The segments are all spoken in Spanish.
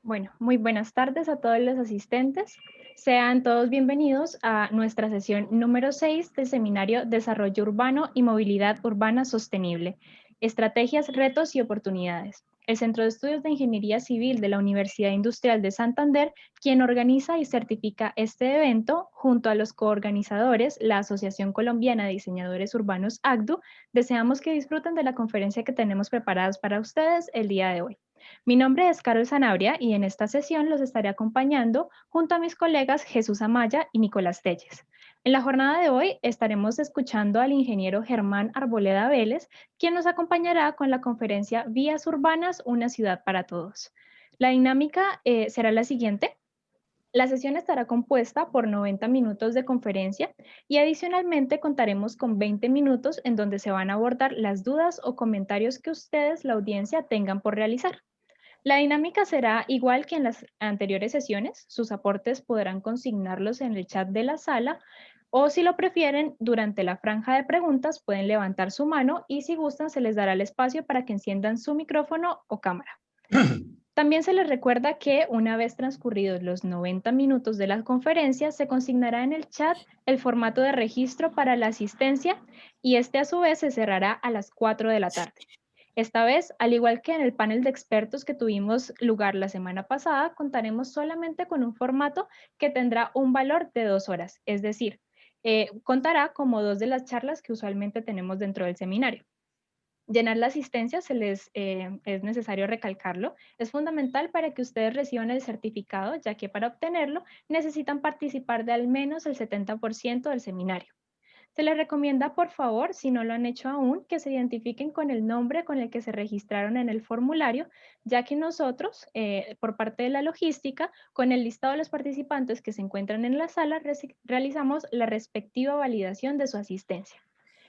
Bueno, muy buenas tardes a todos los asistentes. Sean todos bienvenidos a nuestra sesión número 6 del seminario Desarrollo Urbano y Movilidad Urbana Sostenible, Estrategias, Retos y Oportunidades. El Centro de Estudios de Ingeniería Civil de la Universidad Industrial de Santander, quien organiza y certifica este evento, junto a los coorganizadores, la Asociación Colombiana de Diseñadores Urbanos ACDU, deseamos que disfruten de la conferencia que tenemos preparadas para ustedes el día de hoy. Mi nombre es Carol Sanabria y en esta sesión los estaré acompañando junto a mis colegas Jesús Amaya y Nicolás Telles. En la jornada de hoy estaremos escuchando al ingeniero Germán Arboleda Vélez, quien nos acompañará con la conferencia Vías Urbanas, una ciudad para todos. La dinámica será la siguiente. La sesión estará compuesta por 90 minutos de conferencia y adicionalmente contaremos con 20 minutos en donde se van a abordar las dudas o comentarios que ustedes, la audiencia, tengan por realizar. La dinámica será igual que en las anteriores sesiones. Sus aportes podrán consignarlos en el chat de la sala o si lo prefieren, durante la franja de preguntas pueden levantar su mano y si gustan se les dará el espacio para que enciendan su micrófono o cámara. También se les recuerda que una vez transcurridos los 90 minutos de la conferencia, se consignará en el chat el formato de registro para la asistencia y este a su vez se cerrará a las 4 de la tarde. Esta vez, al igual que en el panel de expertos que tuvimos lugar la semana pasada, contaremos solamente con un formato que tendrá un valor de 2 horas, es decir, contará como 2 de las charlas que usualmente tenemos dentro del seminario. Llenar la asistencia es necesario recalcarlo. Es fundamental para que ustedes reciban el certificado, ya que para obtenerlo necesitan participar de al menos el 70% del seminario. Se les recomienda, por favor, si no lo han hecho aún, que se identifiquen con el nombre con el que se registraron en el formulario, ya que nosotros, por parte de la logística, con el listado de los participantes que se encuentran en la sala, realizamos la respectiva validación de su asistencia.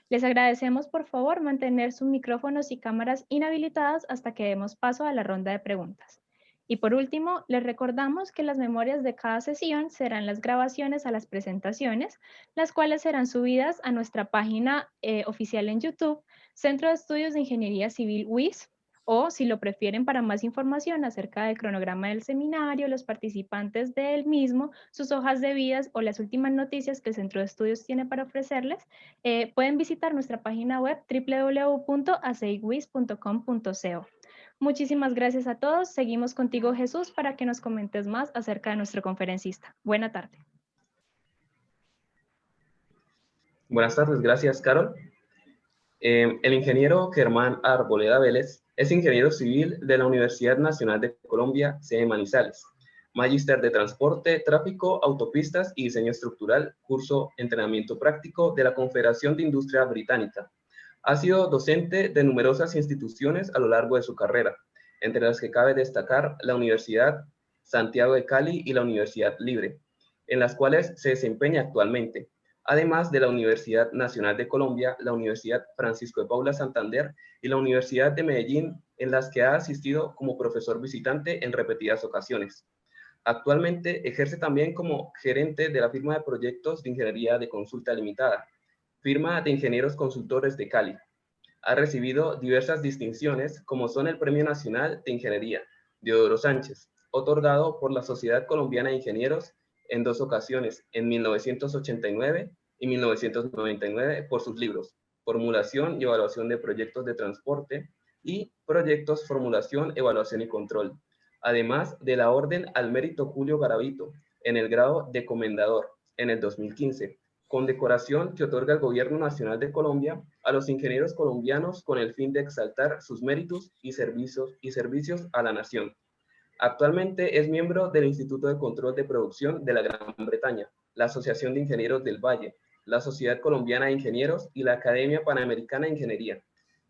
Les agradecemos, por favor, mantener sus micrófonos y cámaras inhabilitadas hasta que demos paso a la ronda de preguntas. Y por último, les recordamos que las memorias de cada sesión serán las grabaciones a las presentaciones, las cuales serán subidas a nuestra página oficial en YouTube, Centro de Estudios de Ingeniería Civil WIS, o si lo prefieren para más información acerca del cronograma del seminario, los participantes del mismo, sus hojas de vidas o las últimas noticias que el Centro de Estudios tiene para ofrecerles, pueden visitar nuestra página web www.aceigwis.com.co. Muchísimas gracias a todos. Seguimos contigo, Jesús, para que nos comentes más acerca de nuestro conferencista. Buena tarde. Buenas tardes, gracias, Carol. El ingeniero Germán Arboleda Vélez es ingeniero civil de la Universidad Nacional de Colombia, sede Manizales, magíster de Transporte, Tráfico, Autopistas y Diseño Estructural, curso Entrenamiento Práctico de la Confederación de Industria Británica. Ha sido docente de numerosas instituciones a lo largo de su carrera, entre las que cabe destacar la Universidad Santiago de Cali y la Universidad Libre, en las cuales se desempeña actualmente, además de la Universidad Nacional de Colombia, la Universidad Francisco de Paula Santander y la Universidad de Medellín, en las que ha asistido como profesor visitante en repetidas ocasiones. Actualmente ejerce también como gerente de la firma de proyectos de ingeniería de consulta limitada, firma de ingenieros consultores de Cali. Ha recibido diversas distinciones, como son el Premio Nacional de Ingeniería, Diodoro Sánchez, otorgado por la Sociedad Colombiana de Ingenieros en 2 ocasiones, en 1989 y 1999, por sus libros Formulación y Evaluación de Proyectos de Transporte y Proyectos, Formulación, Evaluación y Control, además de la Orden al Mérito Julio Garavito en el grado de Comendador en el 2015, condecoración que otorga el Gobierno Nacional de Colombia a los ingenieros colombianos con el fin de exaltar sus méritos y servicios a la nación. Actualmente es miembro del Instituto de Control de Producción de la Gran Bretaña, la Asociación de Ingenieros del Valle, la Sociedad Colombiana de Ingenieros y la Academia Panamericana de Ingeniería.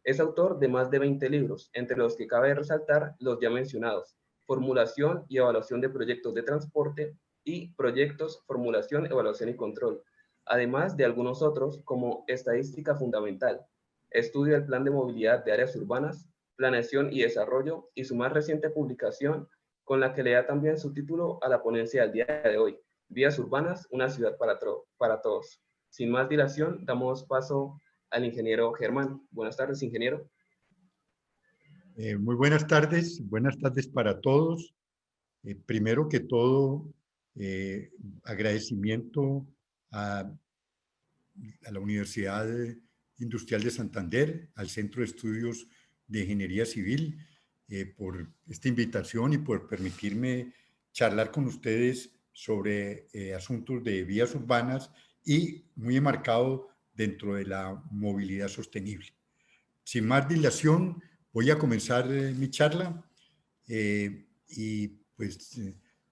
Es autor de más de 20 libros, entre los que cabe resaltar los ya mencionados: Formulación y Evaluación de Proyectos de Transporte y Proyectos, Formulación, Evaluación y Control, además de algunos otros como Estadística Fundamental, Estudio del Plan de Movilidad de Áreas Urbanas, Planeación y Desarrollo, y su más reciente publicación, con la que le da también su título a la ponencia del día de hoy: Vías Urbanas, una ciudad para todos. Sin más dilación, damos paso al ingeniero Germán. Buenas tardes, ingeniero. Muy buenas tardes para todos. Primero que todo, agradecimiento a la Universidad Industrial de Santander, al Centro de Estudios de Ingeniería Civil, por esta invitación y por permitirme charlar con ustedes sobre asuntos de vías urbanas y muy enmarcado dentro de la movilidad sostenible. Sin más dilación, voy a comenzar mi charla y pues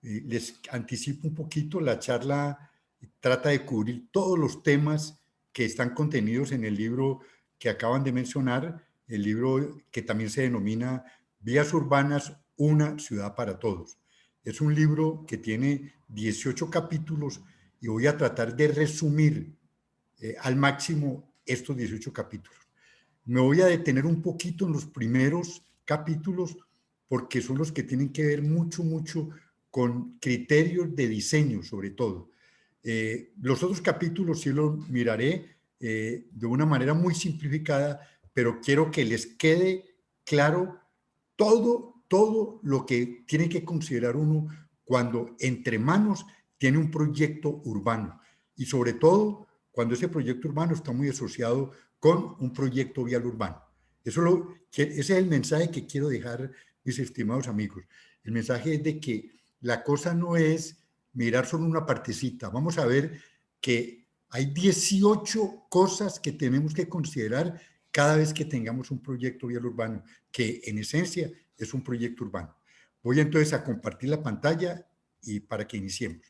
les anticipo un poquito. La charla trata de cubrir todos los temas que están contenidos en el libro que acaban de mencionar, el libro que también se denomina Vías Urbanas, una ciudad para todos. Es un libro que tiene 18 capítulos y voy a tratar de resumir al máximo estos 18 capítulos. Me voy a detener un poquito en los primeros capítulos porque son los que tienen que ver mucho con criterios de diseño, sobre todo. Los otros capítulos sí los miraré de una manera muy simplificada, pero quiero que les quede claro todo lo que tiene que considerar uno cuando entre manos tiene un proyecto urbano y sobre todo cuando ese proyecto urbano está muy asociado con un proyecto vial urbano. Ese es el mensaje que quiero dejar, mis estimados amigos. El mensaje es de que la cosa no es mirar solo una partecita. Vamos a ver que hay 18 cosas que tenemos que considerar cada vez que tengamos un proyecto vial urbano, que en esencia es un proyecto urbano. Voy entonces a compartir la pantalla y para que iniciemos.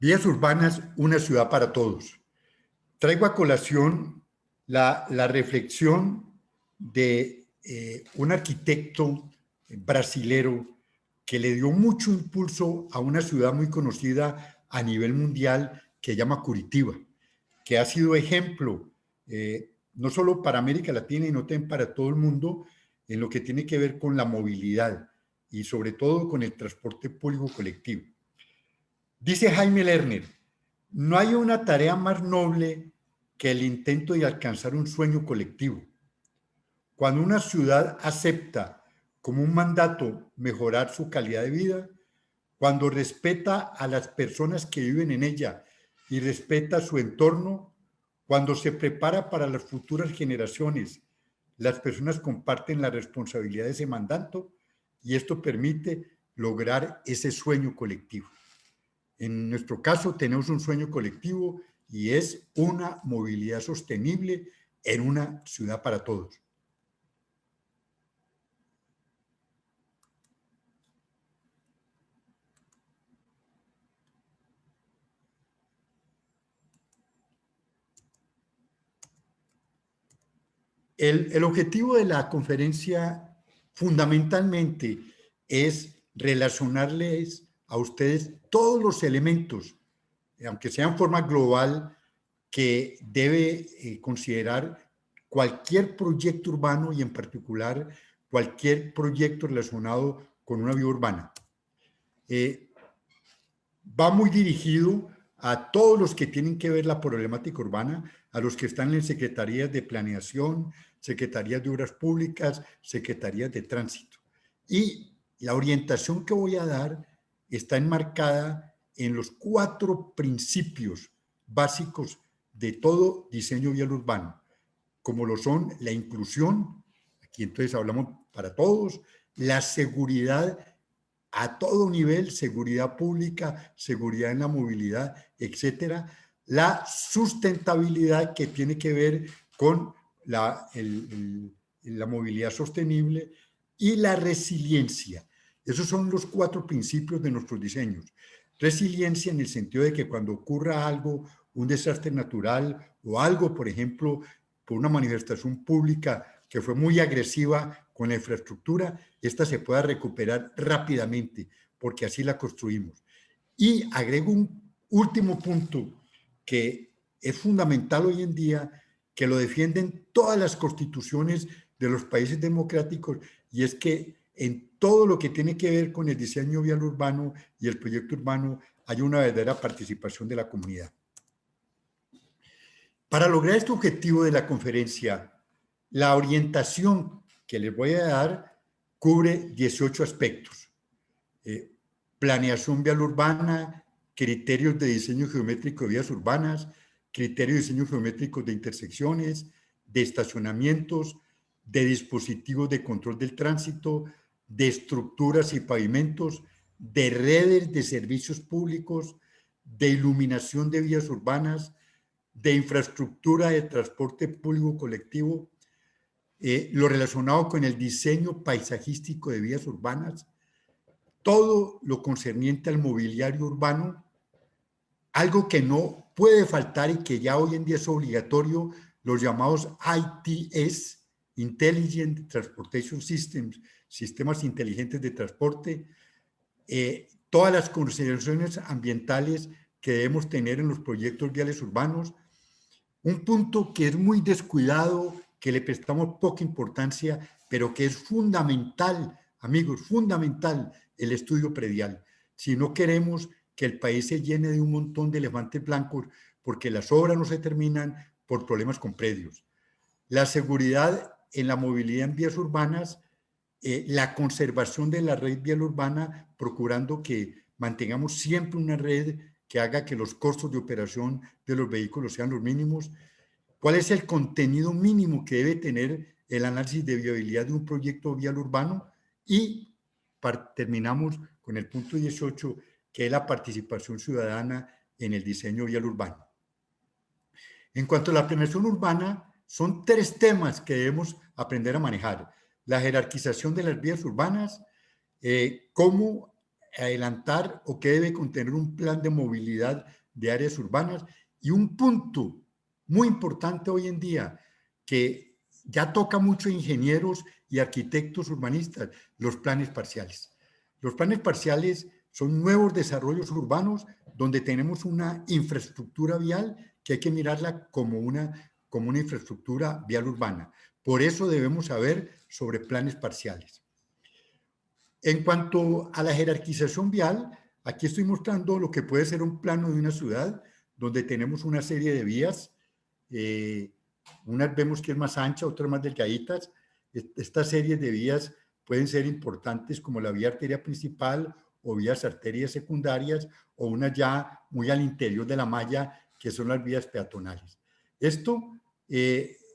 Vías urbanas, una ciudad para todos. Traigo a colación la reflexión de un arquitecto brasilero que le dio mucho impulso a una ciudad muy conocida a nivel mundial que se llama Curitiba, que ha sido ejemplo no solo para América Latina y no también para todo el mundo en lo que tiene que ver con la movilidad y sobre todo con el transporte público colectivo. Dice Jaime Lerner, no hay una tarea más noble que el intento de alcanzar un sueño colectivo. Cuando una ciudad acepta como un mandato mejorar su calidad de vida, cuando respeta a las personas que viven en ella y respeta su entorno, cuando se prepara para las futuras generaciones, las personas comparten la responsabilidad de ese mandato y esto permite lograr ese sueño colectivo. En nuestro caso tenemos un sueño colectivo y es una movilidad sostenible en una ciudad para todos. El objetivo de la conferencia fundamentalmente es relacionarles a ustedes todos los elementos, aunque sea en forma global, que debe considerar cualquier proyecto urbano y en particular cualquier proyecto relacionado con una vía urbana. Va muy dirigido a todos los que tienen que ver la problemática urbana, a los que están en secretarías de planeación, secretarías de obras públicas, secretarías de tránsito. Y la orientación que voy a dar está enmarcada en los 4 principios básicos de todo diseño vial urbano, como lo son la inclusión, aquí entonces hablamos para todos, la seguridad a todo nivel, seguridad pública, seguridad en la movilidad, etcétera, la sustentabilidad que tiene que ver con la movilidad sostenible y la resiliencia. Esos son los 4 principios de nuestros diseños. Resiliencia en el sentido de que cuando ocurra algo, un desastre natural o algo, por ejemplo, por una manifestación pública que fue muy agresiva con la infraestructura, esta se pueda recuperar rápidamente, porque así la construimos. Y agrego un último punto que es fundamental hoy en día, que lo defienden todas las constituciones de los países democráticos, y es que en todo lo que tiene que ver con el diseño vial urbano y el proyecto urbano haya una verdadera participación de la comunidad. Para lograr este objetivo de la conferencia, la orientación que les voy a dar cubre 18 aspectos. Planeación vial urbana, criterios de diseño geométrico de vías urbanas, criterios de diseño geométrico de intersecciones, de estacionamientos, de dispositivos de control del tránsito, de estructuras y pavimentos, de redes de servicios públicos, de iluminación de vías urbanas, de infraestructura de transporte público colectivo, lo relacionado con el diseño paisajístico de vías urbanas, todo lo concerniente al mobiliario urbano, algo que no puede faltar y que ya hoy en día es obligatorio, los llamados ITS, Intelligent Transportation Systems, sistemas inteligentes de transporte, todas las consideraciones ambientales que debemos tener en los proyectos viales urbanos. Un punto que es muy descuidado, que le prestamos poca importancia, pero que es fundamental, amigos, fundamental el estudio predial. Si no queremos que el país se llene de un montón de elefantes blancos porque las obras no se terminan por problemas con predios. La seguridad en la movilidad en vías urbanas, la conservación de la red vial urbana, procurando que mantengamos siempre una red que haga que los costos de operación de los vehículos sean los mínimos. ¿Cuál es el contenido mínimo que debe tener el análisis de viabilidad de un proyecto vial urbano? Y terminamos con el punto 18, que es la participación ciudadana en el diseño vial urbano. En cuanto a la planeación urbana, son 3 temas que debemos aprender a manejar. La jerarquización de las vías urbanas, cómo adelantar o qué debe contener un plan de movilidad de áreas urbanas, y un punto muy importante hoy en día que ya toca mucho a ingenieros y arquitectos urbanistas, los planes parciales. Los planes parciales son nuevos desarrollos urbanos donde tenemos una infraestructura vial que hay que mirarla como una infraestructura vial urbana. Por eso debemos saber sobre planes parciales. En cuanto a la jerarquización vial, aquí estoy mostrando lo que puede ser un plano de una ciudad donde tenemos una serie de vías. Unas vemos que es más ancha, otras más delgaditas. Estas series de vías pueden ser importantes como la vía arteria principal o vías arterias secundarias, o unas ya muy al interior de la malla, que son las vías peatonales. Esto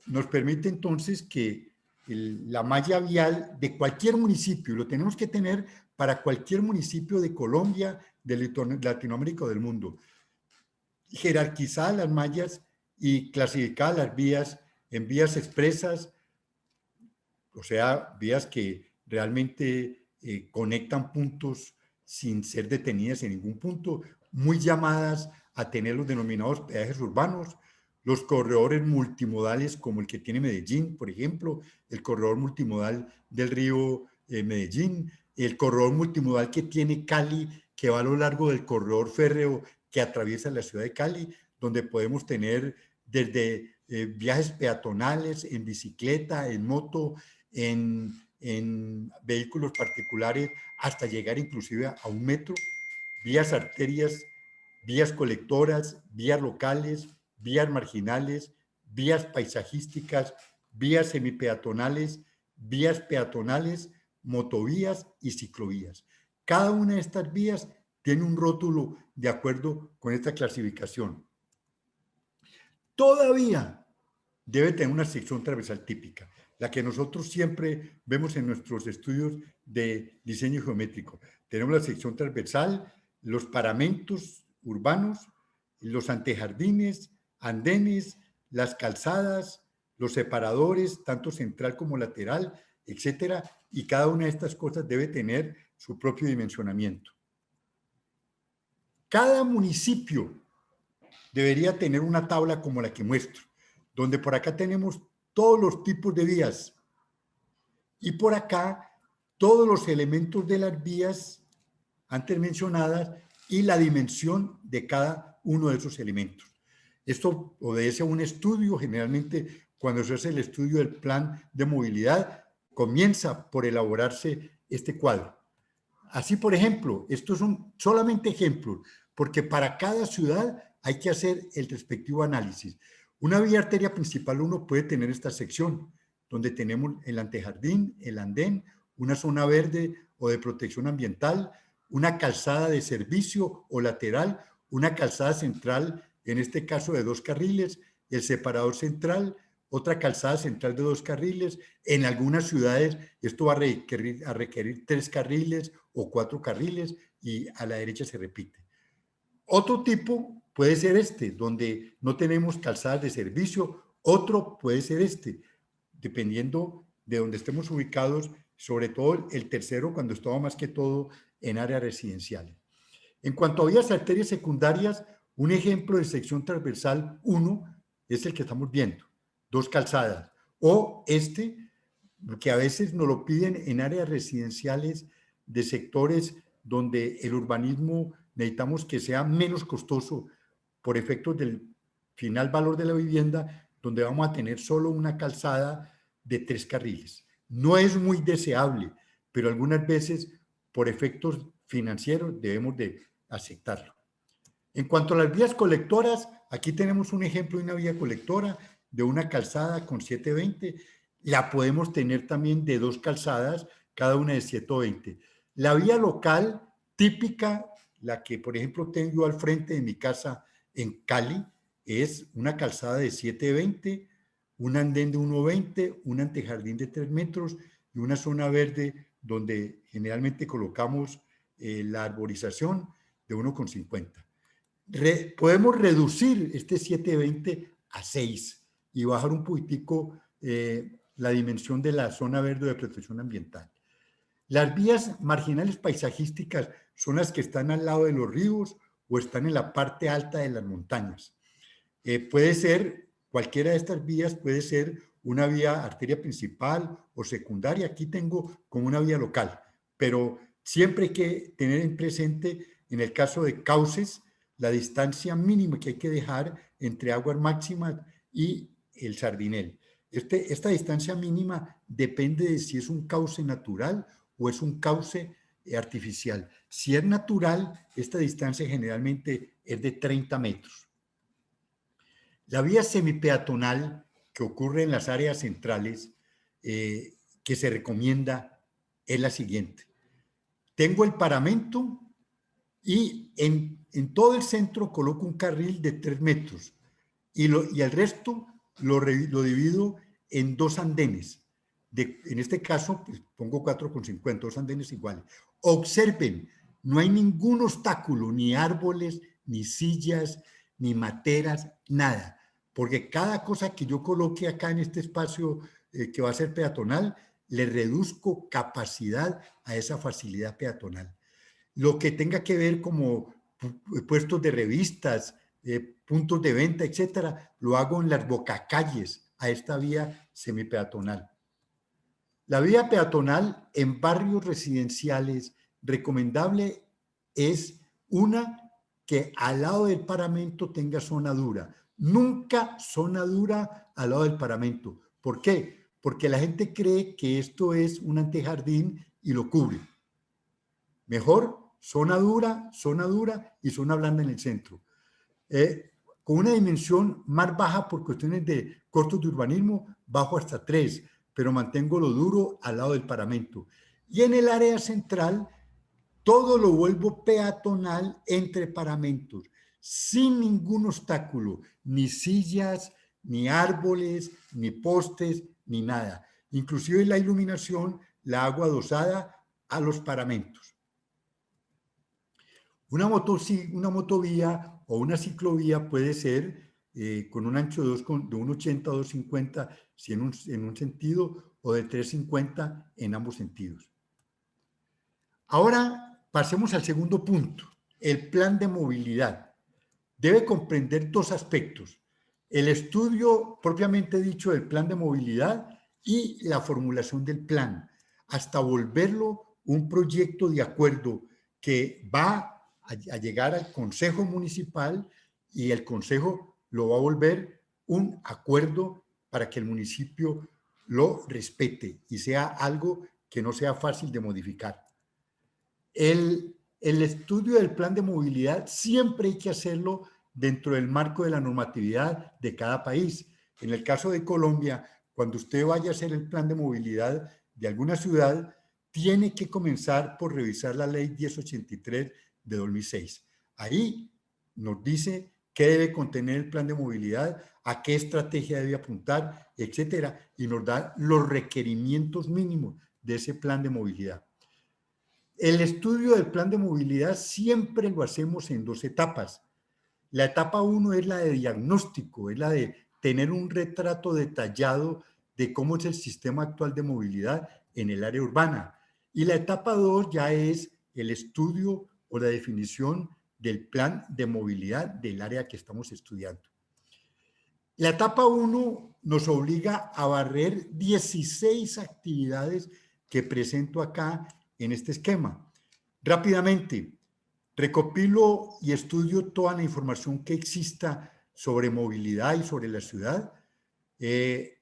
nos permite entonces que la malla vial de cualquier municipio, lo tenemos que tener para cualquier municipio de Colombia, de Latinoamérica o del mundo, jerarquizar las mallas y clasificar las vías en vías expresas, o sea, vías que realmente conectan puntos sin ser detenidas en ningún punto, muy llamadas a tener los denominados peajes urbanos, los corredores multimodales como el que tiene Medellín, por ejemplo, el corredor multimodal del río Medellín, el corredor multimodal que tiene Cali, que va a lo largo del corredor férreo que atraviesa la ciudad de Cali, donde podemos tener desde viajes peatonales, en bicicleta, en moto, en vehículos particulares, hasta llegar inclusive a un metro, vías arterias, vías colectoras, vías locales, vías marginales, vías paisajísticas, vías semipeatonales, vías peatonales, motovías y ciclovías. Cada una de estas vías tiene un rótulo de acuerdo con esta clasificación. Todavía debe tener una sección transversal típica, la que nosotros siempre vemos en nuestros estudios de diseño geométrico. Tenemos la sección transversal, los paramentos urbanos, los antejardines, andenes, las calzadas, los separadores, tanto central como lateral, etcétera, y cada una de estas cosas debe tener su propio dimensionamiento. Cada municipio debería tener una tabla como la que muestro, donde por acá tenemos todos los tipos de vías y por acá todos los elementos de las vías antes mencionadas y la dimensión de cada uno de esos elementos. Esto obedece a un estudio. Generalmente, cuando se hace el estudio del plan de movilidad, comienza por elaborarse este cuadro. Así, por ejemplo, estos son solamente ejemplos, porque para cada ciudad hay que hacer el respectivo análisis. Una vía arteria principal 1 puede tener esta sección, donde tenemos el antejardín, el andén, una zona verde o de protección ambiental, una calzada de servicio o lateral, una calzada central, en este caso de 2 carriles, el separador central, otra calzada central de 2 carriles. En algunas ciudades esto va a requerir 3 carriles o 4 carriles y a la derecha se repite. Otro tipo puede ser este, donde no tenemos calzadas de servicio. Otro puede ser este, dependiendo de donde estemos ubicados, sobre todo el tercero cuando estamos más que todo en áreas residenciales. En cuanto a vías arterias secundarias, un ejemplo de sección transversal 1 es el que estamos viendo, 2 calzadas. O este, que a veces nos lo piden en áreas residenciales de sectores donde el urbanismo necesitamos que sea menos costoso por efectos del final valor de la vivienda, donde vamos a tener solo una calzada de 3 carriles. No es muy deseable, pero algunas veces por efectos financieros debemos de aceptarlo. En cuanto a las vías colectoras, aquí tenemos un ejemplo de una vía colectora de una calzada con 720. La podemos tener también de 2 calzadas, cada una de 720. La vía local típica, la que por ejemplo tengo al frente de mi casa en Cali, es una calzada de 720, un andén de 1,20, un antejardín de 3 metros y una zona verde donde generalmente colocamos la arborización de 1,50. Podemos reducir este 720 a 6 y bajar un poquitico la dimensión de la zona verde de protección ambiental. Las vías marginales paisajísticas son las que están al lado de los ríos o están en la parte alta de las montañas. Puede ser, cualquiera de estas vías puede ser una vía arteria principal o secundaria. Aquí tengo como una vía local, pero siempre hay que tener en presente, en el caso de cauces, la distancia mínima que hay que dejar entre aguas máximas y el Sardinel. Esta distancia mínima depende de si es un cauce natural o es un cauce artificial. Si es natural, esta distancia generalmente es de 30 metros. La vía semipeatonal que ocurre en las áreas centrales que se recomienda es la siguiente. Tengo el paramento y en todo el centro coloco un carril de 3 metros y el resto lo divido en 2 andenes. En este caso, pues, pongo 4,50, 2 andenes iguales. Observen, no hay ningún obstáculo, ni árboles, ni sillas, ni materas, nada. Porque cada cosa que yo coloque acá en este espacio que va a ser peatonal, le reduzco capacidad a esa facilidad peatonal. Lo que tenga que ver como puestos de revistas, puntos de venta, etcétera, lo hago en las bocacalles a esta vía semipeatonal. La vía peatonal en barrios residenciales recomendable es una que al lado del paramento tenga zona dura. Nunca zona dura al lado del paramento. ¿Por qué? Porque la gente cree que esto es un antejardín y lo cubre. Mejor zona dura y zona blanda en el centro. Con una dimensión más baja por cuestiones de costos de urbanismo, bajo hasta 3, pero mantengo lo duro al lado del paramento. Y en el área central, todo lo vuelvo peatonal entre paramentos, sin ningún obstáculo, ni sillas, ni árboles, ni postes, ni nada. Inclusive la iluminación la hago adosada a los paramentos. Una motovía o una ciclovía puede ser con un ancho de 1,80 a 2,50 si en un sentido o de 3,50 en ambos sentidos. Ahora pasemos al segundo punto, el plan de movilidad. Debe comprender 2 aspectos, el estudio propiamente dicho del plan de movilidad y la formulación del plan, hasta volverlo un proyecto de acuerdo que va a llegar al Consejo Municipal y el Consejo lo va a volver un acuerdo para que el municipio lo respete y sea algo que no sea fácil de modificar. El estudio del plan de movilidad siempre hay que hacerlo dentro del marco de la normatividad de cada país. En el caso de Colombia, cuando usted vaya a hacer el plan de movilidad de alguna ciudad, tiene que comenzar por revisar la ley 1083 de 2006. Ahí nos dice qué debe contener el plan de movilidad, a qué estrategia debe apuntar, etcétera, y nos da los requerimientos mínimos de ese plan de movilidad. El estudio del plan de movilidad siempre lo hacemos en dos etapas. La etapa 1 es la de diagnóstico, es la de tener un retrato detallado de cómo es el sistema actual de movilidad en el área urbana. Y la etapa 2 ya es el estudio o la definición del plan de movilidad del área que estamos estudiando. La etapa 1 nos obliga a barrer 16 actividades que presento acá en este esquema. Rápidamente, recopilo y estudio toda la información que exista sobre movilidad y sobre la ciudad.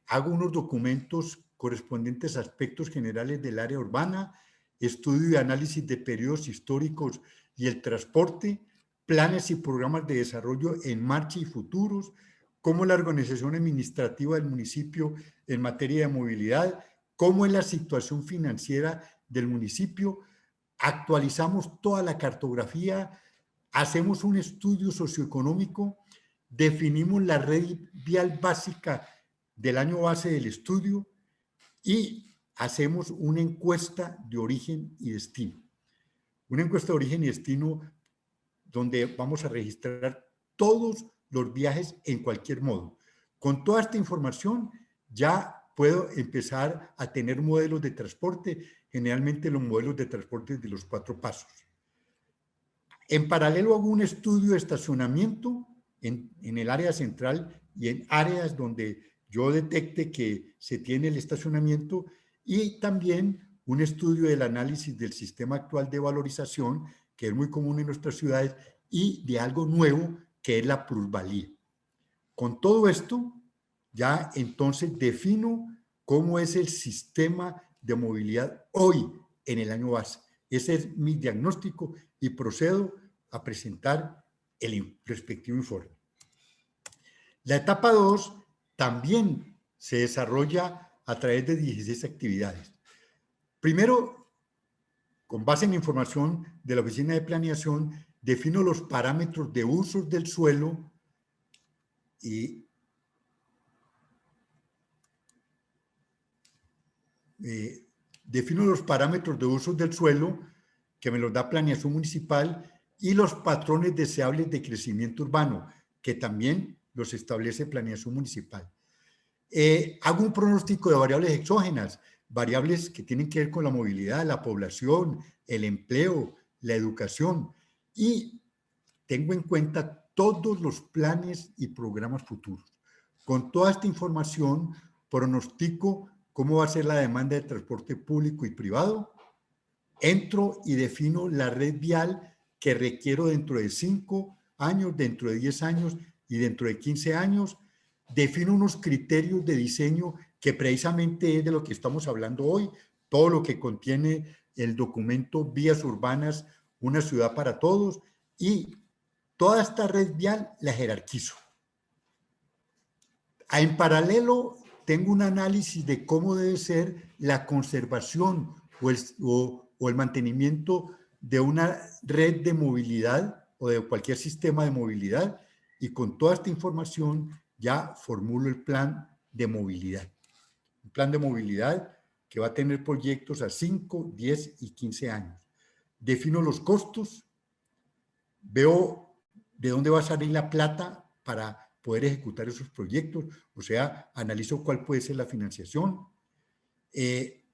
Hago unos documentos correspondientes a aspectos generales del área urbana, estudio y análisis de periodos históricos y el transporte, planes y programas de desarrollo en marcha y futuros, cómo la organización administrativa del municipio en materia de movilidad, cómo es la situación financiera del municipio. Actualizamos toda la cartografía, hacemos un estudio socioeconómico, definimos la red vial básica del año base del estudio y hacemos una encuesta de origen y destino. Una encuesta de origen y destino donde vamos a registrar todos los viajes en cualquier modo. Con toda esta información ya puedo empezar a tener modelos de transporte, generalmente los modelos de transporte de los 4 pasos. En paralelo hago un estudio de estacionamiento en el área central y en áreas donde yo detecte que se tiene el estacionamiento, y también un estudio del análisis del sistema actual de valorización, que es muy común en nuestras ciudades, y de algo nuevo que es la plusvalía. Con todo esto, ya entonces defino cómo es el sistema de movilidad hoy en el año base. Ese es mi diagnóstico y procedo a presentar el respectivo informe. La etapa 2 también se desarrolla a través de 16 actividades. Primero, con base en la información de la Oficina de Planeación, defino los parámetros de usos del suelo y defino los parámetros de usos del suelo que me los da Planeación Municipal y los patrones deseables de crecimiento urbano, que también los establece Planeación Municipal. Hago un pronóstico de variables exógenas, variables que tienen que ver con la movilidad, la población, el empleo, la educación, y tengo en cuenta todos los planes y programas futuros. Con toda esta información, pronostico cómo va a ser la demanda de transporte público y privado, entro y defino la red vial que requiero dentro de 5 años, dentro de 10 años y dentro de 15 años, defino unos criterios de diseño que precisamente es de lo que estamos hablando hoy, todo lo que contiene el documento Vías Urbanas, una ciudad para todos, y toda esta red vial la jerarquizo. En paralelo, tengo un análisis de cómo debe ser la conservación o el mantenimiento de una red de movilidad o de cualquier sistema de movilidad, y con toda esta información ya formulo el plan de movilidad. Un plan de movilidad que va a tener proyectos a 5, 10 y 15 años. Defino los costos, veo de dónde va a salir la plata para poder ejecutar esos proyectos, o sea, analizo cuál puede ser la financiación,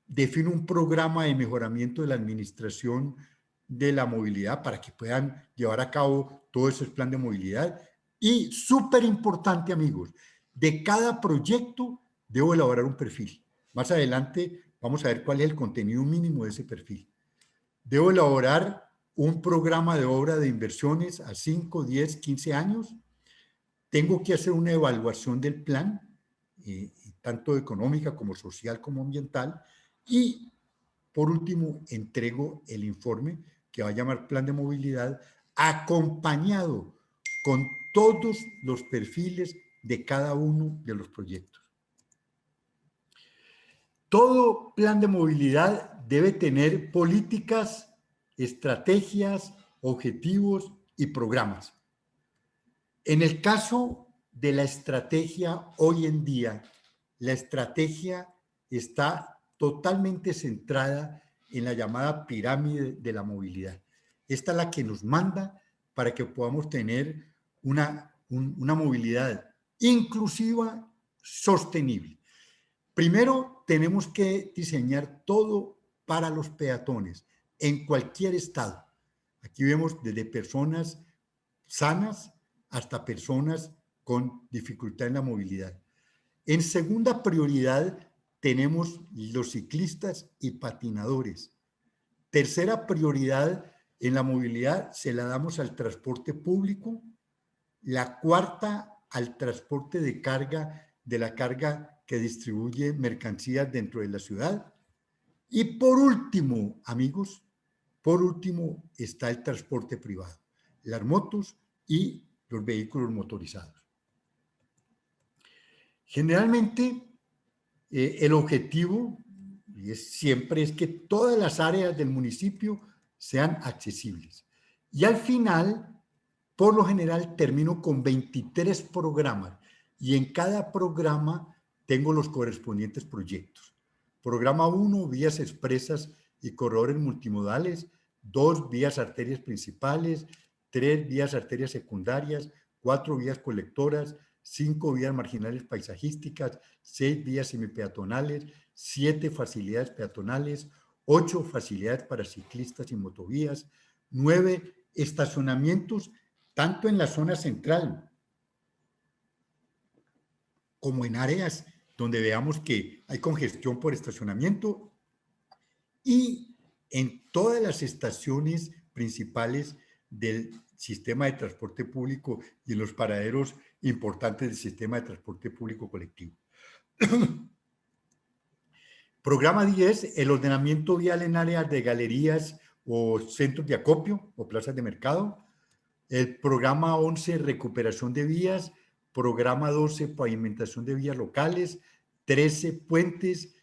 defino un programa de mejoramiento de la administración de la movilidad para que puedan llevar a cabo todo ese plan de movilidad. Y súper importante, amigos, de cada proyecto debo elaborar un perfil. Más adelante vamos a ver cuál es el contenido mínimo de ese perfil. Debo elaborar un programa de obra de inversiones a 5, 10, 15 años. Tengo que hacer una evaluación del plan, tanto económica como social como ambiental, y por último, entrego el informe que va a llamar Plan de Movilidad, acompañado con todos los perfiles de cada uno de los proyectos. Todo plan de movilidad debe tener políticas, estrategias, objetivos y programas. En el caso de la estrategia hoy en día, la estrategia está totalmente centrada en la llamada pirámide de la movilidad. Esta es la que nos manda para que podamos tener una movilidad inclusiva, sostenible. Primero, tenemos que diseñar todo para los peatones en cualquier estado. Aquí vemos desde personas sanas hasta personas con dificultad en la movilidad. En segunda prioridad, tenemos los ciclistas y patinadores. Tercera prioridad en la movilidad se la damos al transporte público. La cuarta, al transporte de carga, de la carga que distribuye mercancías dentro de la ciudad. Y por último, amigos, por último está el transporte privado, las motos y los vehículos motorizados. Generalmente, el objetivo siempre es que todas las áreas del municipio sean accesibles. Y al final, por lo general, termino con 23 programas y en cada programa tengo los correspondientes proyectos. Programa 1, vías expresas y corredores multimodales. 2, vías arterias principales. 3, vías arterias secundarias. 4, vías colectoras. 5, vías marginales paisajísticas. 6, vías semipeatonales. 7, facilidades peatonales. 8, facilidades para ciclistas y motovías. 9, estacionamientos, tanto en la zona central como en áreas donde veamos que hay congestión por estacionamiento, y en todas las estaciones principales del sistema de transporte público y en los paraderos importantes del sistema de transporte público colectivo. Programa 10, el ordenamiento vial en áreas de galerías o centros de acopio o plazas de mercado. El programa 11, recuperación de vías. Programa 12, pavimentación de vías locales. 13, puentes.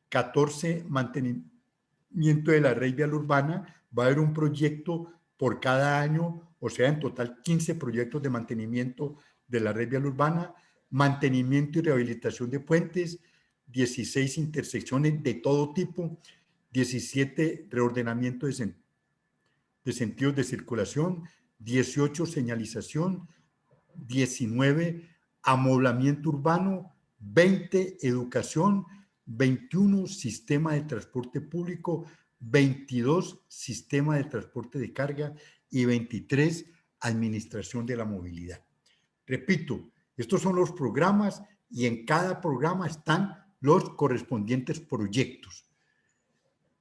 14, mantenimiento de la red vial urbana. Va a haber un proyecto por cada año, o sea, en total 15 proyectos de mantenimiento de la red vial urbana. Mantenimiento y rehabilitación de puentes. 16, intersecciones de todo tipo. 17, reordenamiento de sentidos de circulación. 18, señalización. 19, amoblamiento urbano. 20, educación. 21, sistema de transporte público. 22, sistema de transporte de carga. Y 23, administración de la movilidad. Repito, estos son los programas y en cada programa están los correspondientes proyectos.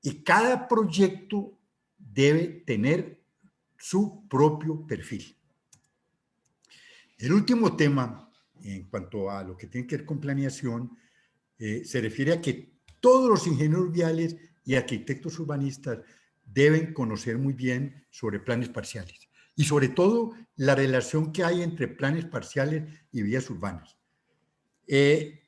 Y cada proyecto debe tener su propio perfil. El último tema, en cuanto a lo que tiene que ver con planeación, se refiere a que todos los ingenieros viales y arquitectos urbanistas deben conocer muy bien sobre planes parciales y sobre todo la relación que hay entre planes parciales y vías urbanas.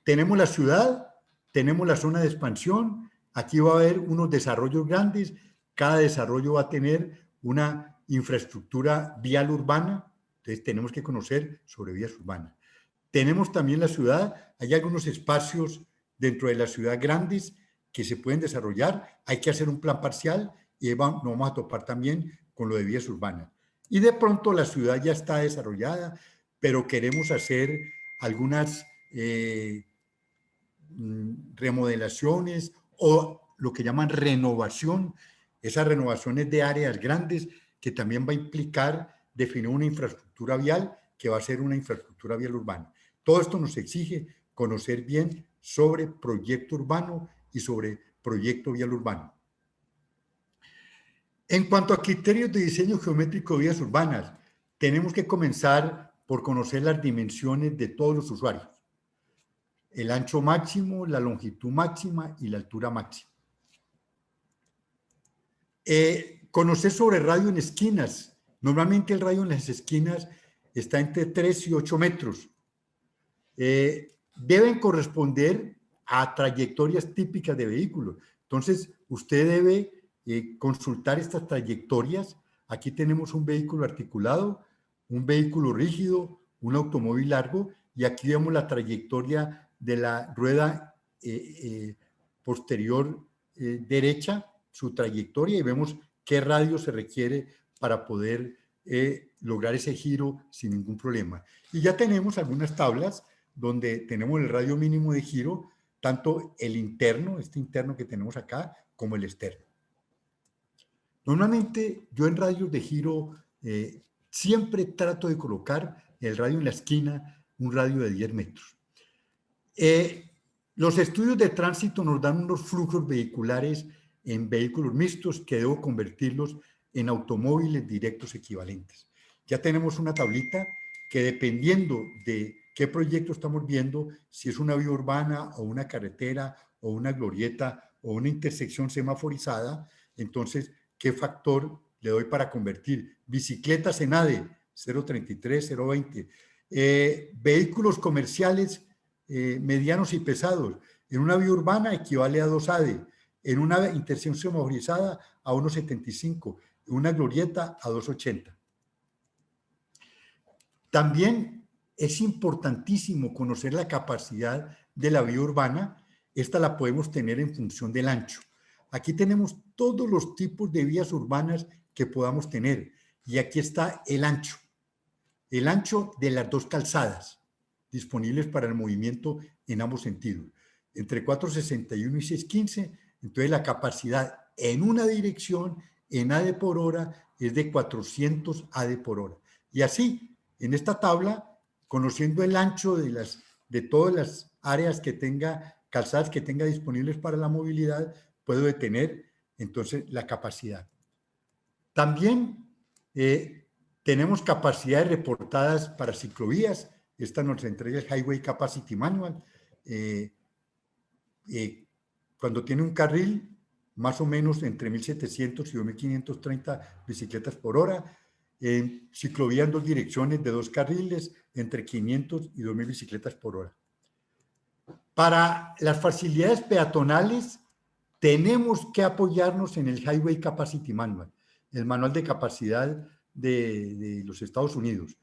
Tenemos la ciudad, tenemos la zona de expansión, aquí va a haber unos desarrollos grandes, cada desarrollo va a tener una infraestructura vial urbana, entonces tenemos que conocer sobre vías urbanas. Tenemos también la ciudad, hay algunos espacios dentro de la ciudad grandes que se pueden desarrollar, hay que hacer un plan parcial y nos vamos a topar también con lo de vías urbanas. Y de pronto la ciudad ya está desarrollada, pero queremos hacer algunas remodelaciones o lo que llaman renovación. Esas renovaciones de áreas grandes que también va a implicar definir una infraestructura vial que va a ser una infraestructura vial urbana. Todo esto nos exige conocer bien sobre proyecto urbano y sobre proyecto vial urbano. En cuanto a criterios de diseño geométrico de vías urbanas, tenemos que comenzar por conocer las dimensiones de todos los usuarios. El ancho máximo, la longitud máxima y la altura máxima. Conocer sobre radio en esquinas. Normalmente el radio en las esquinas está entre 3 y 8 metros. Deben corresponder a trayectorias típicas de vehículos. Entonces, usted debe consultar estas trayectorias. Aquí tenemos un vehículo articulado, un vehículo rígido, un automóvil largo, y aquí vemos la trayectoria de la rueda posterior derecha, su trayectoria, y vemos qué radio se requiere para poder lograr ese giro sin ningún problema. Y ya tenemos algunas tablas donde tenemos el radio mínimo de giro, tanto el interno, este interno que tenemos acá, como el externo. Normalmente yo en radios de giro siempre trato de colocar el radio en la esquina, un radio de 10 metros. Los estudios de tránsito nos dan unos flujos vehiculares en vehículos mixtos que debo convertirlos en automóviles directos equivalentes. Ya tenemos una tablita que, dependiendo de qué proyecto estamos viendo, si es una vía urbana o una carretera o una glorieta o una intersección semaforizada, entonces, ¿qué factor le doy para convertir? Bicicletas en ADE, 0.33, 0.20. Vehículos comerciales medianos y pesados. En una vía urbana equivale a 2 ADE. En una intersección semaforizada a 1.75. En una glorieta a 2.80. También es importantísimo conocer la capacidad de la vía urbana. Esta la podemos tener en función del ancho. Aquí tenemos todos los tipos de vías urbanas que podamos tener. Y aquí está el ancho. El ancho de las dos calzadas disponibles para el movimiento en ambos sentidos. Entre 461 y 615, entonces la capacidad en una dirección en AD por hora es de 400 AD por hora. Y así, en esta tabla, conociendo el ancho de todas las áreas que tenga, calzadas que tenga disponibles para la movilidad, puedo detener entonces la capacidad. También tenemos capacidades reportadas para ciclovías. Esta nos entrega el Highway Capacity Manual. Cuando tiene un carril, más o menos entre 1.700 y 2.530 bicicletas por hora. Ciclovía en 2 direcciones de 2 carriles, entre 500 y 2.000 bicicletas por hora. Para las facilidades peatonales, tenemos que apoyarnos en el Highway Capacity Manual, el manual de capacidad de los Estados Unidos.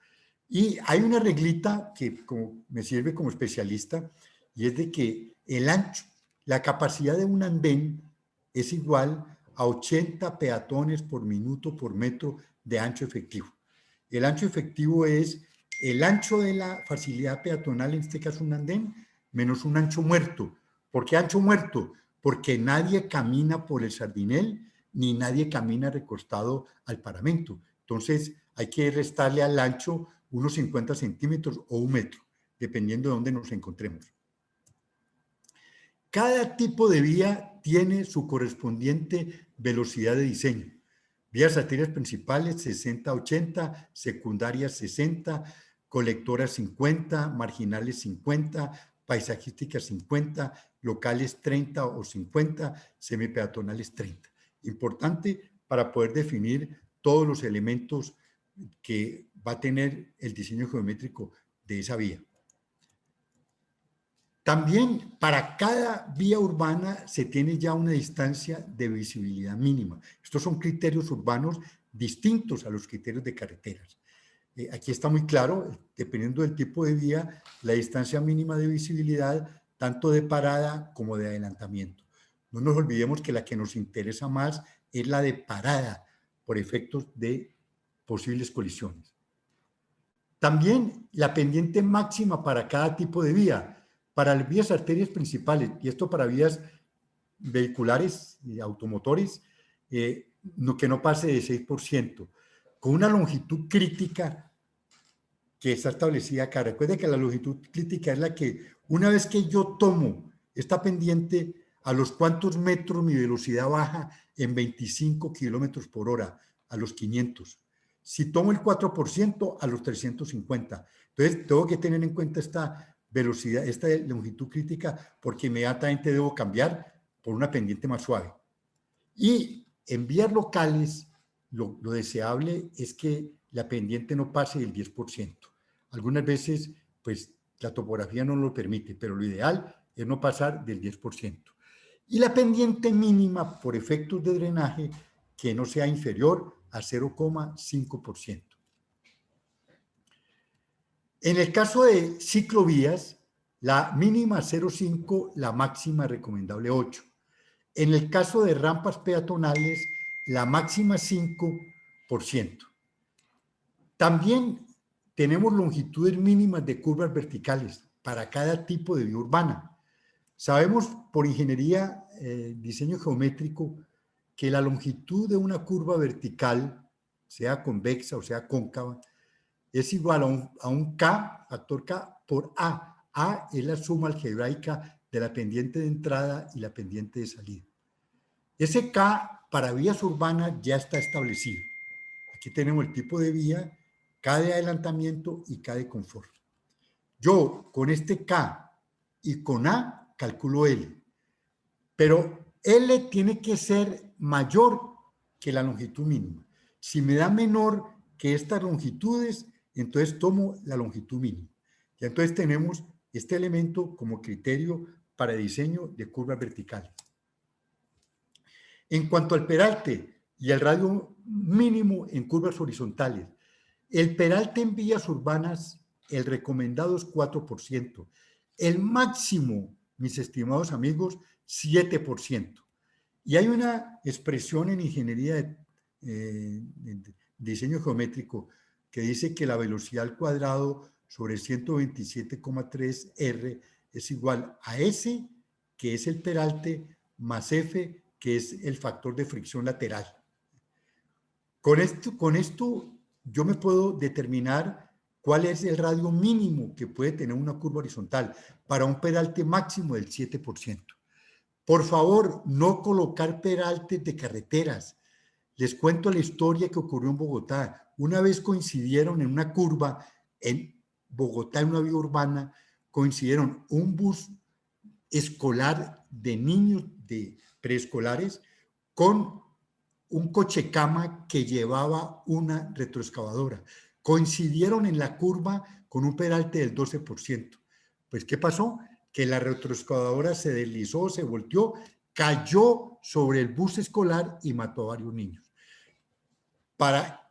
Y hay una reglita que me sirve como especialista, y es de que el ancho, la capacidad de un andén es igual a 80 peatones por minuto por metro de ancho efectivo. El ancho efectivo es el ancho de la facilidad peatonal, en este caso un andén, menos un ancho muerto. ¿Por qué ancho muerto? Porque nadie camina por el sardinel, ni nadie camina recostado al paramento. Entonces, hay que restarle al ancho unos 50 centímetros o 1 metro, dependiendo de dónde nos encontremos. Cada tipo de vía tiene su correspondiente velocidad de diseño. Vías arterias principales 60-80, secundarias 60, colectoras 50, marginales 50, paisajísticas 50, locales 30 o 50, semipeatonales 30. Importante para poder definir todos los elementos que va a tener el diseño geométrico de esa vía. También para cada vía urbana se tiene ya una distancia de visibilidad mínima. Estos son criterios urbanos distintos a los criterios de carreteras. Aquí está muy claro, dependiendo del tipo de vía, la distancia mínima de visibilidad, tanto de parada como de adelantamiento. No nos olvidemos que la que nos interesa más es la de parada, por efectos de posibles colisiones. También la pendiente máxima para cada tipo de vía. Para las vías arterias principales, y esto para vías vehiculares y automotores, que no pase de 6%, con una longitud crítica que está establecida acá. Recuerde que la longitud crítica es la que, una vez que yo tomo esta pendiente, a los cuantos metros mi velocidad baja en 25 kilómetros por hora, a los 500. Si tomo el 4%, a los 350. Entonces, tengo que tener en cuenta esta velocidad, esta longitud crítica, porque inmediatamente debo cambiar por una pendiente más suave. Y En vías locales, lo deseable es que la pendiente no pase del 10%. Algunas veces, pues, la topografía no lo permite, pero lo ideal es no pasar del 10%. Y la pendiente mínima por efectos de drenaje que no sea inferior a 0,5%. En el caso de ciclovías, la mínima 0,5, la máxima recomendable 8. En el caso de rampas peatonales, la máxima 5%. También tenemos longitudes mínimas de curvas verticales para cada tipo de vía urbana. Sabemos por ingeniería, diseño geométrico, que la longitud de una curva vertical, sea convexa o sea cóncava, es igual a un K, factor K, por A. A es la suma algebraica de la pendiente de entrada y la pendiente de salida. Ese K para vías urbanas ya está establecido. Aquí tenemos el tipo de vía, K de adelantamiento y K de confort. Yo con este K y con A calculo L, pero L tiene que ser mayor que la longitud mínima. Si me da menor que estas longitudes, entonces tomo la longitud mínima. Y entonces tenemos este elemento como criterio para diseño de curvas verticales. En cuanto al peralte y el radio mínimo en curvas horizontales, el peralte en vías urbanas, el recomendado es 4%. El máximo, mis estimados amigos, 7%. Y hay una expresión en ingeniería de diseño geométrico que dice que la velocidad al cuadrado sobre 127,3 R es igual a S, que es el peralte, más F, que es el factor de fricción lateral. Con esto yo me puedo determinar cuál es el radio mínimo que puede tener una curva horizontal para un peralte máximo del 7%. Por favor, no colocar peraltes de carreteras. Les cuento la historia que ocurrió en Bogotá. Una vez coincidieron en una curva en Bogotá, en una vía urbana, coincidieron un bus escolar de niños de preescolares con un coche cama que llevaba una retroexcavadora. Coincidieron en la curva con un peralte del 12%. Pues, ¿qué pasó? Que la retroexcavadora se deslizó, se volteó, cayó sobre el bus escolar y mató a varios niños. Para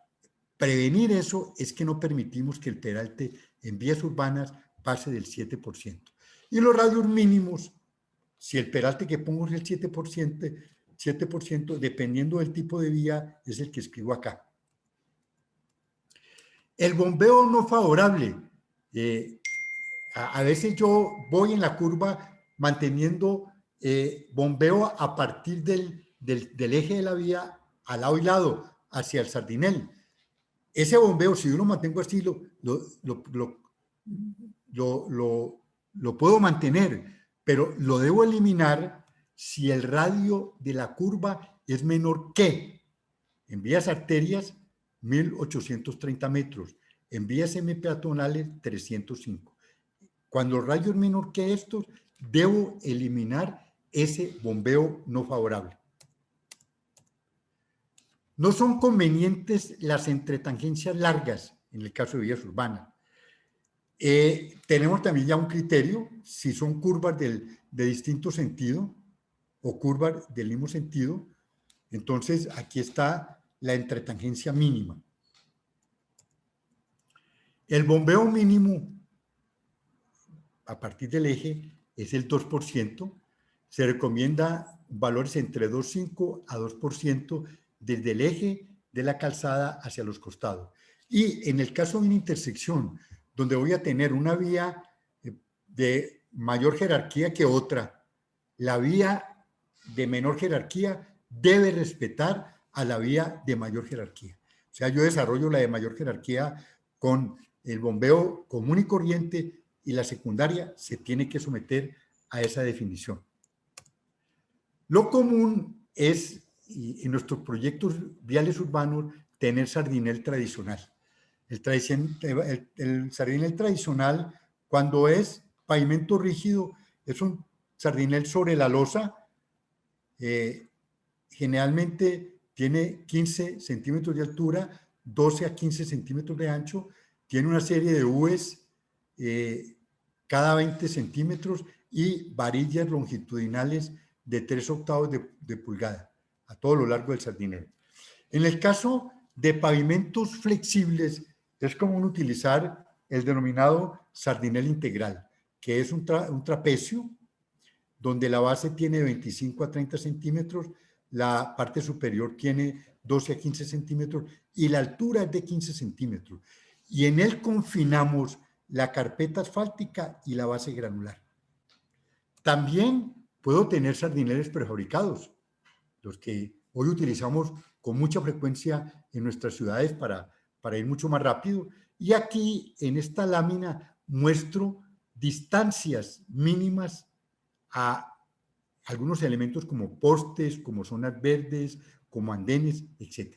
prevenir eso es que no permitimos que el peralte en vías urbanas pase del 7%. Y los radios mínimos, si el peralte que pongo es el 7%, dependiendo del tipo de vía, es el que escribo acá. El bombeo no favorable. A veces yo voy en la curva manteniendo bombeo a partir del eje de la vía a lado y lado, hacia el Sardinel. Ese bombeo, si yo lo mantengo así, lo puedo mantener, pero lo debo eliminar si el radio de la curva es menor que, en vías arterias, 1830 metros, en vías semipeatonales, 305. Cuando el radio es menor que estos, debo eliminar ese bombeo no favorable. No son convenientes las entretangencias largas en el caso de vías urbanas. Tenemos también ya un criterio, si son curvas de distinto sentido o curvas del mismo sentido, entonces aquí está la entretangencia mínima. El bombeo mínimo a partir del eje es el 2%, se recomienda valores entre 2,5 a 2% desde el eje de la calzada hacia los costados. Y en el caso de una intersección, donde voy a tener una vía de mayor jerarquía que otra, la vía de menor jerarquía debe respetar a la vía de mayor jerarquía. O sea, yo desarrollo la de mayor jerarquía con el bombeo común y corriente y la secundaria se tiene que someter a esa definición. Lo común es, en nuestros proyectos viales urbanos, tener sardinel tradicional. El sardinel tradicional, cuando es pavimento rígido, es un sardinel sobre la losa, generalmente tiene 15 centímetros de altura, 12 a 15 centímetros de ancho, tiene una serie de U's cada 20 centímetros y varillas longitudinales de 3/8 de pulgada a todo lo largo del sardinero. En el caso de pavimentos flexibles, es común utilizar el denominado sardinel integral, que es un trapecio donde la base tiene 25 a 30 centímetros, la parte superior tiene 12 a 15 centímetros y la altura es de 15 centímetros. Y en él confinamos la carpeta asfáltica y la base granular. También puedo tener sardineles prefabricados, los que hoy utilizamos con mucha frecuencia en nuestras ciudades para ir mucho más rápido. Y aquí en esta lámina muestro distancias mínimas a algunos elementos como postes, como zonas verdes, como andenes, etc.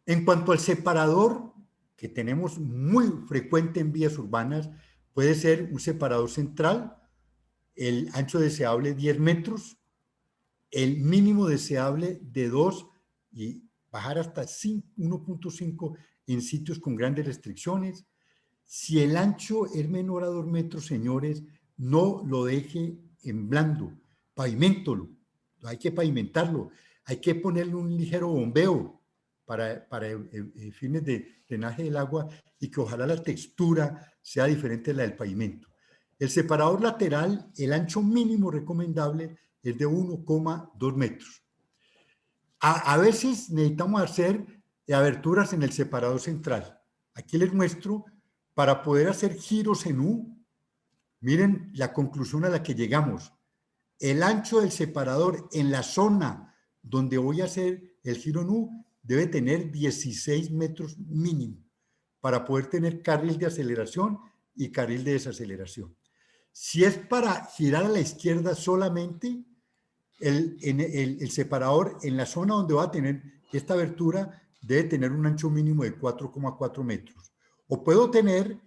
En cuanto al separador, que tenemos muy frecuente en vías urbanas, puede ser un separador central, el ancho deseable 10 metros, el mínimo deseable de 2 y bajar hasta 1.5 en sitios con grandes restricciones. Si el ancho es menor a 2 metros, señores, no lo deje en blando, paviméntolo, hay que pavimentarlo, hay que ponerle un ligero bombeo para fines de drenaje del agua y que ojalá la textura sea diferente de la del pavimento. El separador lateral, el ancho mínimo recomendable es de 1,2 metros. A veces necesitamos hacer aberturas en el separador central. Aquí les muestro, para poder hacer giros en U, miren la conclusión a la que llegamos. El ancho del separador en la zona donde voy a hacer el giro en U debe tener 16 metros mínimo para poder tener carril de aceleración y carril de desaceleración. Si es para girar a la izquierda solamente, el separador en la zona donde va a tener esta abertura debe tener un ancho mínimo de 4,4 metros. O puedo tener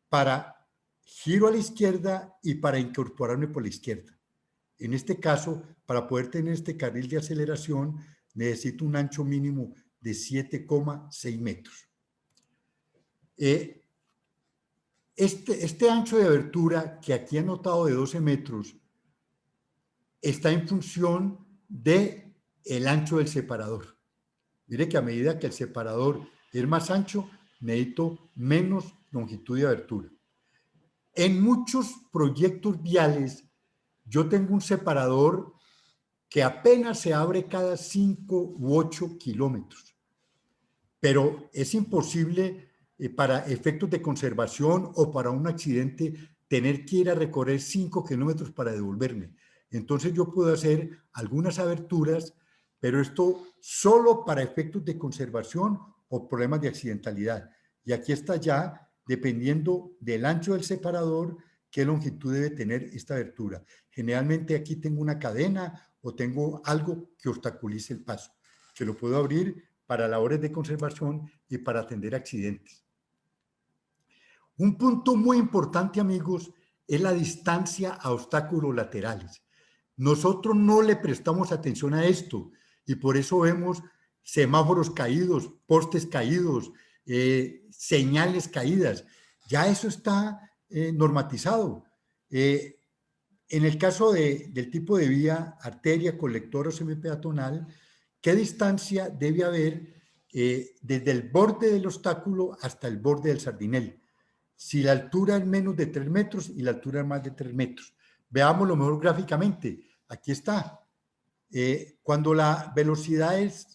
para giro a la izquierda y para incorporarme por la izquierda. En este caso, para poder tener este carril de aceleración, necesito un ancho mínimo de 7,6 metros. Este ancho de abertura que aquí he anotado de 12 metros está en función del ancho del separador. Mire que a medida que el separador es más ancho, necesito menos longitud de abertura. En muchos proyectos viales, yo tengo un separador que apenas se abre cada 5 u 8 kilómetros. Pero es imposible para efectos de conservación o para un accidente tener que ir a recorrer 5 kilómetros para devolverme. Entonces yo puedo hacer algunas aberturas, pero esto solo para efectos de conservación o problemas de accidentalidad. Y aquí está ya, dependiendo del ancho del separador, qué longitud debe tener esta abertura. Generalmente aquí tengo una cadena o tengo algo que obstaculice el paso, que lo puedo abrir para labores de conservación y para atender accidentes. Un punto muy importante, amigos, es la distancia a obstáculos laterales. Nosotros no le prestamos atención a esto y por eso vemos semáforos caídos, postes caídos, señales caídas. Ya eso está normatizado. En el caso del tipo de vía, arteria, colector o semipeatonal, ¿qué distancia debe haber desde el borde del obstáculo hasta el borde del sardinel? Si la altura es menos de 3 metros y la altura es más de 3 metros. Veámoslo mejor gráficamente. Aquí está. Cuando la velocidad es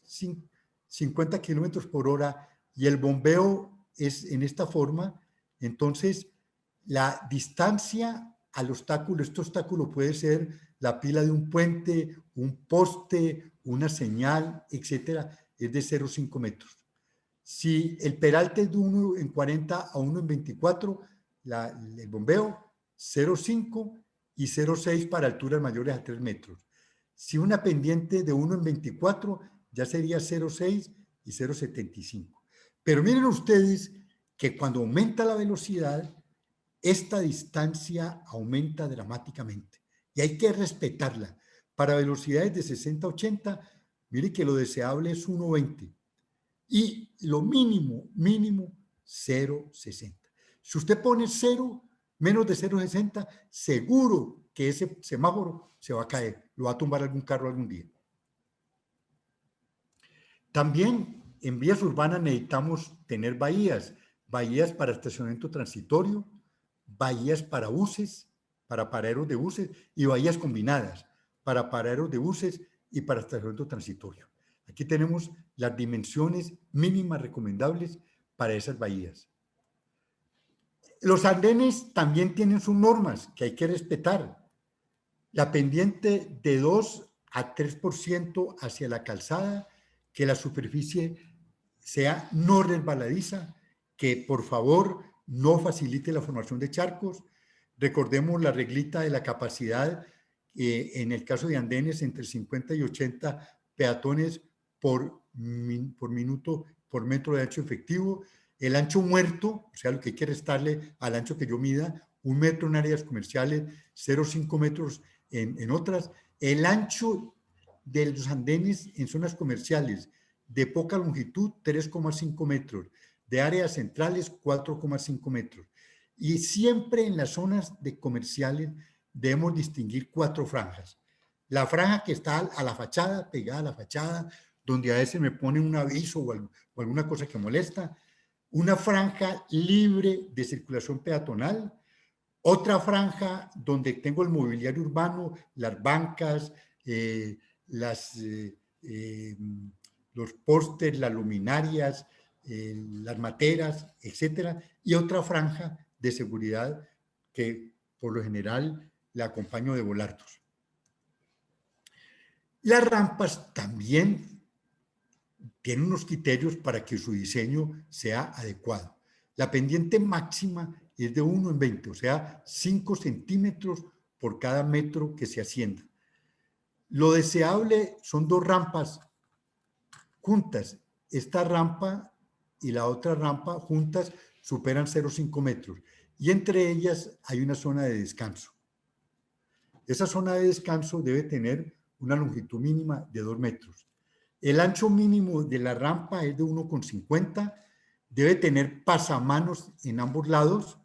50 kilómetros por hora y el bombeo es en esta forma, entonces la distancia al obstáculo, este obstáculo puede ser la pila de un puente, un poste, una señal, etcétera, es de 0,5 metros. Si el peralte es de 1 en 40 a 1 en 24, el bombeo 0,5 y 0,6 para alturas mayores a 3 metros. Si una pendiente de 1 en 24, ya sería 0,6 y 0,75. Pero miren ustedes que cuando aumenta la velocidad, esta distancia aumenta dramáticamente y hay que respetarla. Para velocidades de 60 a 80 Mire que lo deseable es 1.20 y lo mínimo, 0.60. Si usted pone 0, menos de 0.60, seguro que ese semáforo se va a caer, lo va a tumbar algún carro algún día. También en vías urbanas necesitamos tener bahías para estacionamiento transitorio, bahías para buses, para paraderos de buses y bahías combinadas para paraderos de buses y para estacionamiento transitorio. Aquí tenemos las dimensiones mínimas recomendables para esas bahías. Los andenes también tienen sus normas que hay que respetar. La pendiente de 2 a 3% hacia la calzada, que la superficie sea no resbaladiza, que por favor no facilite la formación de charcos. Recordemos la reglita de la capacidad, en el caso de andenes, entre 50 y 80 peatones por minuto, por metro de ancho efectivo. El ancho muerto, o sea, lo que hay que restarle al ancho que yo mida, 1 metro en áreas comerciales, 0,5 metros en otras. El ancho de los andenes en zonas comerciales de poca longitud, 3,5 metros. De áreas centrales, 4,5 metros. Y siempre en las zonas de comerciales debemos distinguir 4 franjas. La franja que está a la fachada, pegada a la fachada, donde a veces me ponen un aviso o alguna cosa que molesta. Una franja libre de circulación peatonal. Otra franja donde tengo el mobiliario urbano, las bancas, los postes, las luminarias, las materas, etcétera. Y otra franja de seguridad que por lo general la acompaño de volardos. Las rampas también tienen unos criterios para que su diseño sea adecuado. La pendiente máxima es de 1 en 20, o sea, 5 centímetros por cada metro que se ascienda. Lo deseable son 2 rampas juntas. Esta rampa y la otra rampa juntas superan 0,5 metros y entre ellas hay una zona de descanso. Esa zona de descanso debe tener una longitud mínima de 2 metros. El ancho mínimo de la rampa es de 1,50. Debe tener pasamanos en ambos lados,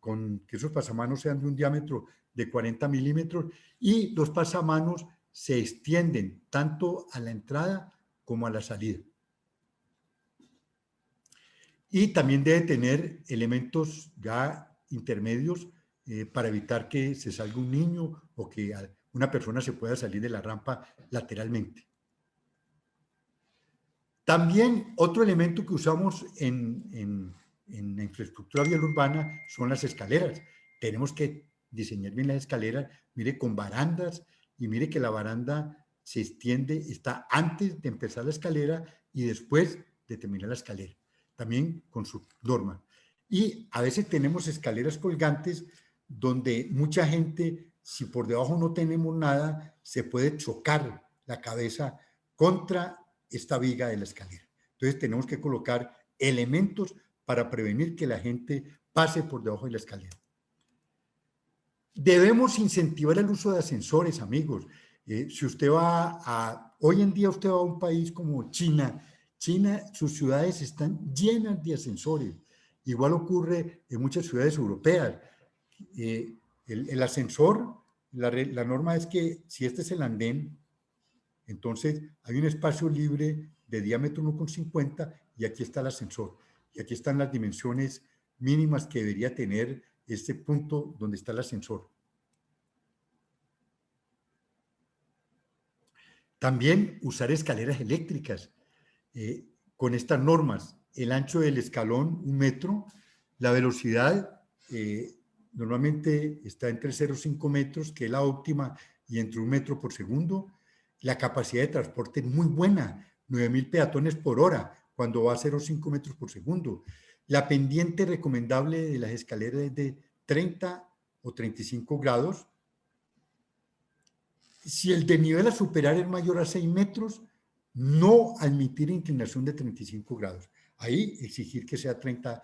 con que esos pasamanos sean de un diámetro de 40 milímetros y los pasamanos se extienden tanto a la entrada como a la salida. Y también debe tener elementos ya intermedios para evitar que se salga un niño o que una persona se pueda salir de la rampa lateralmente. También otro elemento que usamos en la infraestructura vial urbana son las escaleras. Tenemos que diseñar bien las escaleras, mire, con barandas, y mire que la baranda se extiende, está antes de empezar la escalera y después de terminar la escalera, también con su norma. Y a veces tenemos escaleras colgantes donde mucha gente, si por debajo no tenemos nada, se puede chocar la cabeza contra esta viga de la escalera. Entonces tenemos que colocar elementos para prevenir que la gente pase por debajo de la escalera. Debemos incentivar el uso de ascensores, amigos. Si usted hoy en día usted va a un país como China, sus ciudades están llenas de ascensores. Igual ocurre en muchas ciudades europeas. El ascensor, la norma es que si este es el andén, entonces hay un espacio libre de diámetro 1,50 y aquí está el ascensor. Y aquí están las dimensiones mínimas que debería tener este punto donde está el ascensor. También usar escaleras eléctricas con estas normas. El ancho del escalón, 1 metro. La velocidad normalmente está entre 0,5 metros, que es la óptima, y entre 1 metro por segundo. La capacidad de transporte es muy buena, 9.000 peatones por hora, cuando va a 0,5 metros por segundo. La pendiente recomendable de las escaleras es de 30 o 35 grados. Si el desnivel a superar es mayor a 6 metros, no admitir inclinación de 35 grados. Ahí exigir que sea 30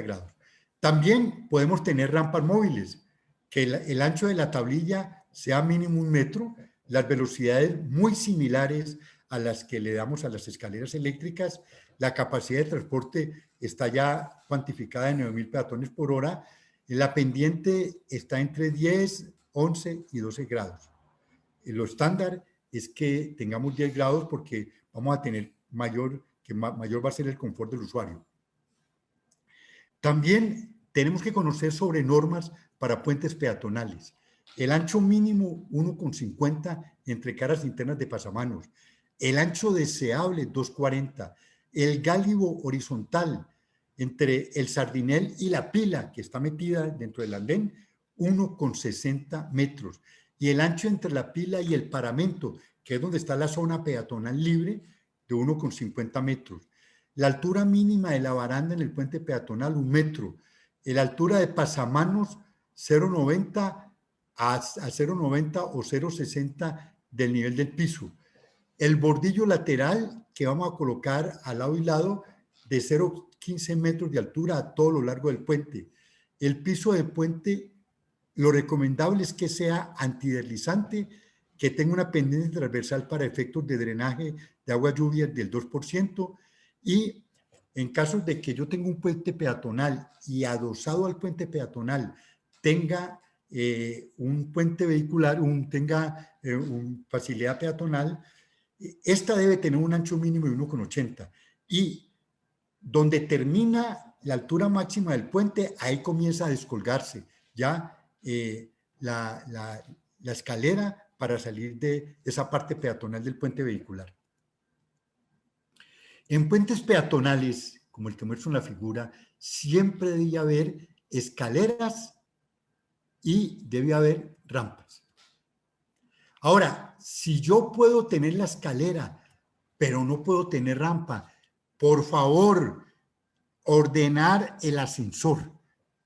grados. También podemos tener rampas móviles, que el ancho de la tablilla sea mínimo 1 metro, las velocidades muy similares a las que le damos a las escaleras eléctricas. La capacidad de transporte está ya cuantificada en 9.000 peatones por hora. La pendiente está entre 10, 11 y 12 grados. Lo estándar es que tengamos 10 grados porque vamos a tener mayor va a ser el confort del usuario. También tenemos que conocer sobre normas para puentes peatonales. El ancho mínimo 1,50 entre caras internas de pasamanos. El ancho deseable 2,40. El gálibo horizontal entre el sardinel y la pila que está metida dentro del andén, 1,60 metros. Y el ancho entre la pila y el paramento, que es donde está la zona peatonal libre, de 1,50 metros. La altura mínima de la baranda en el puente peatonal, 1 metro. La altura de pasamanos, 0,90 a 0,90 o 0,60 del nivel del piso. El bordillo lateral que vamos a colocar al lado y lado de 0,15 metros de altura a todo lo largo del puente. El piso del puente, lo recomendable es que sea antideslizante, que tenga una pendiente transversal para efectos de drenaje de agua lluvia del 2%, y en caso de que yo tenga un puente peatonal y adosado al puente peatonal tenga un puente vehicular, tenga una facilidad peatonal, esta debe tener un ancho mínimo de 1,80, y donde termina la altura máxima del puente, ahí comienza a descolgarse ya la escalera para salir de esa parte peatonal del puente vehicular. En puentes peatonales, como el que muestro en la figura, siempre debe haber escaleras y debe haber rampas. Ahora, si yo puedo tener la escalera, pero no puedo tener rampa, por favor, ordenar el ascensor.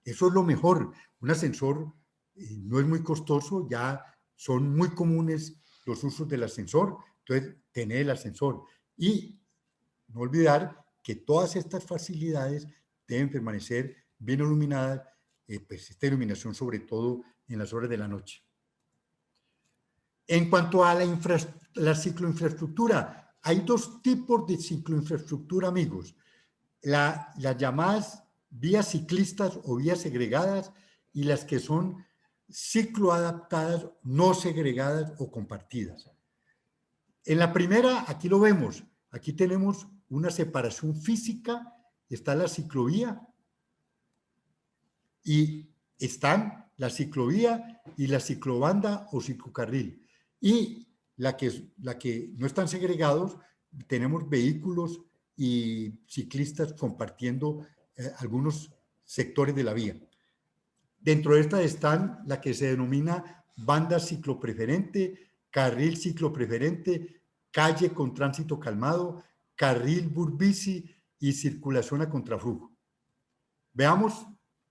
Eso es lo mejor. Un ascensor no es muy costoso, ya son muy comunes los usos del ascensor, entonces tener el ascensor. Y no olvidar que todas estas facilidades deben permanecer bien iluminadas, pues esta iluminación sobre todo en las horas de la noche. En cuanto a la cicloinfraestructura, hay dos tipos de cicloinfraestructura, amigos. Las llamadas vías ciclistas o vías segregadas y las que son cicloadaptadas, no segregadas o compartidas. En la primera, aquí lo vemos, aquí tenemos una separación física, está la ciclovía y están la ciclovía y la ciclobanda o ciclocarril. Y la que no están segregados, tenemos vehículos y ciclistas compartiendo algunos sectores de la vía. Dentro de esta están la que se denomina banda ciclopreferente, carril ciclopreferente, calle con tránsito calmado, carril bus-bici y circulación a contraflujo. Veamos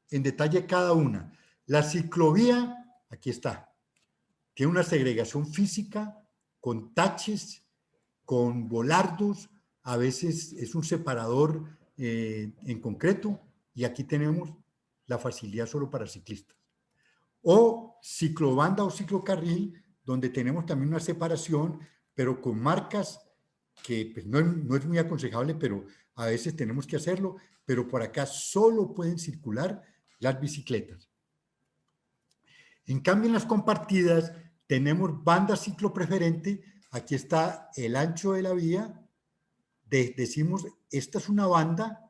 en detalle cada una. La ciclovía, aquí está, tiene una segregación física con taches, con volardos, a veces es un separador en concreto, y aquí tenemos la facilidad solo para ciclistas. O ciclobanda o ciclocarril, donde tenemos también una separación, pero con marcas que pues, no es muy aconsejable, pero a veces tenemos que hacerlo, pero por acá solo pueden circular las bicicletas. En cambio, en las compartidas tenemos banda ciclopreferente, aquí está el ancho de la vía, decimos, esta es una banda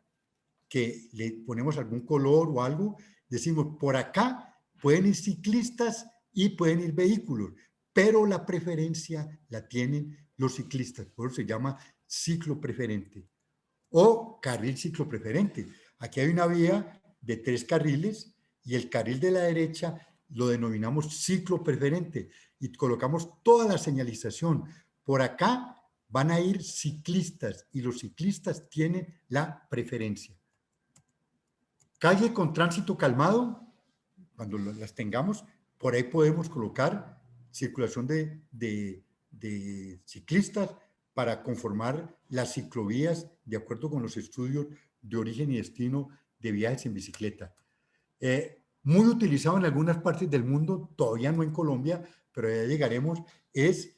que le ponemos algún color o algo, decimos, por acá pueden ir ciclistas y pueden ir vehículos, pero la preferencia la tienen los ciclistas, por eso se llama ciclo preferente. O carril ciclo preferente. Aquí hay una vía de 3 carriles y el carril de la derecha lo denominamos ciclo preferente y colocamos toda la señalización. Por acá van a ir ciclistas y los ciclistas tienen la preferencia. Calle con tránsito calmado, cuando las tengamos, por ahí podemos colocar circulación de ciclistas para conformar las ciclovías de acuerdo con los estudios de origen y destino de viajes en bicicleta. Muy utilizado en algunas partes del mundo, todavía no en Colombia, pero ya llegaremos, es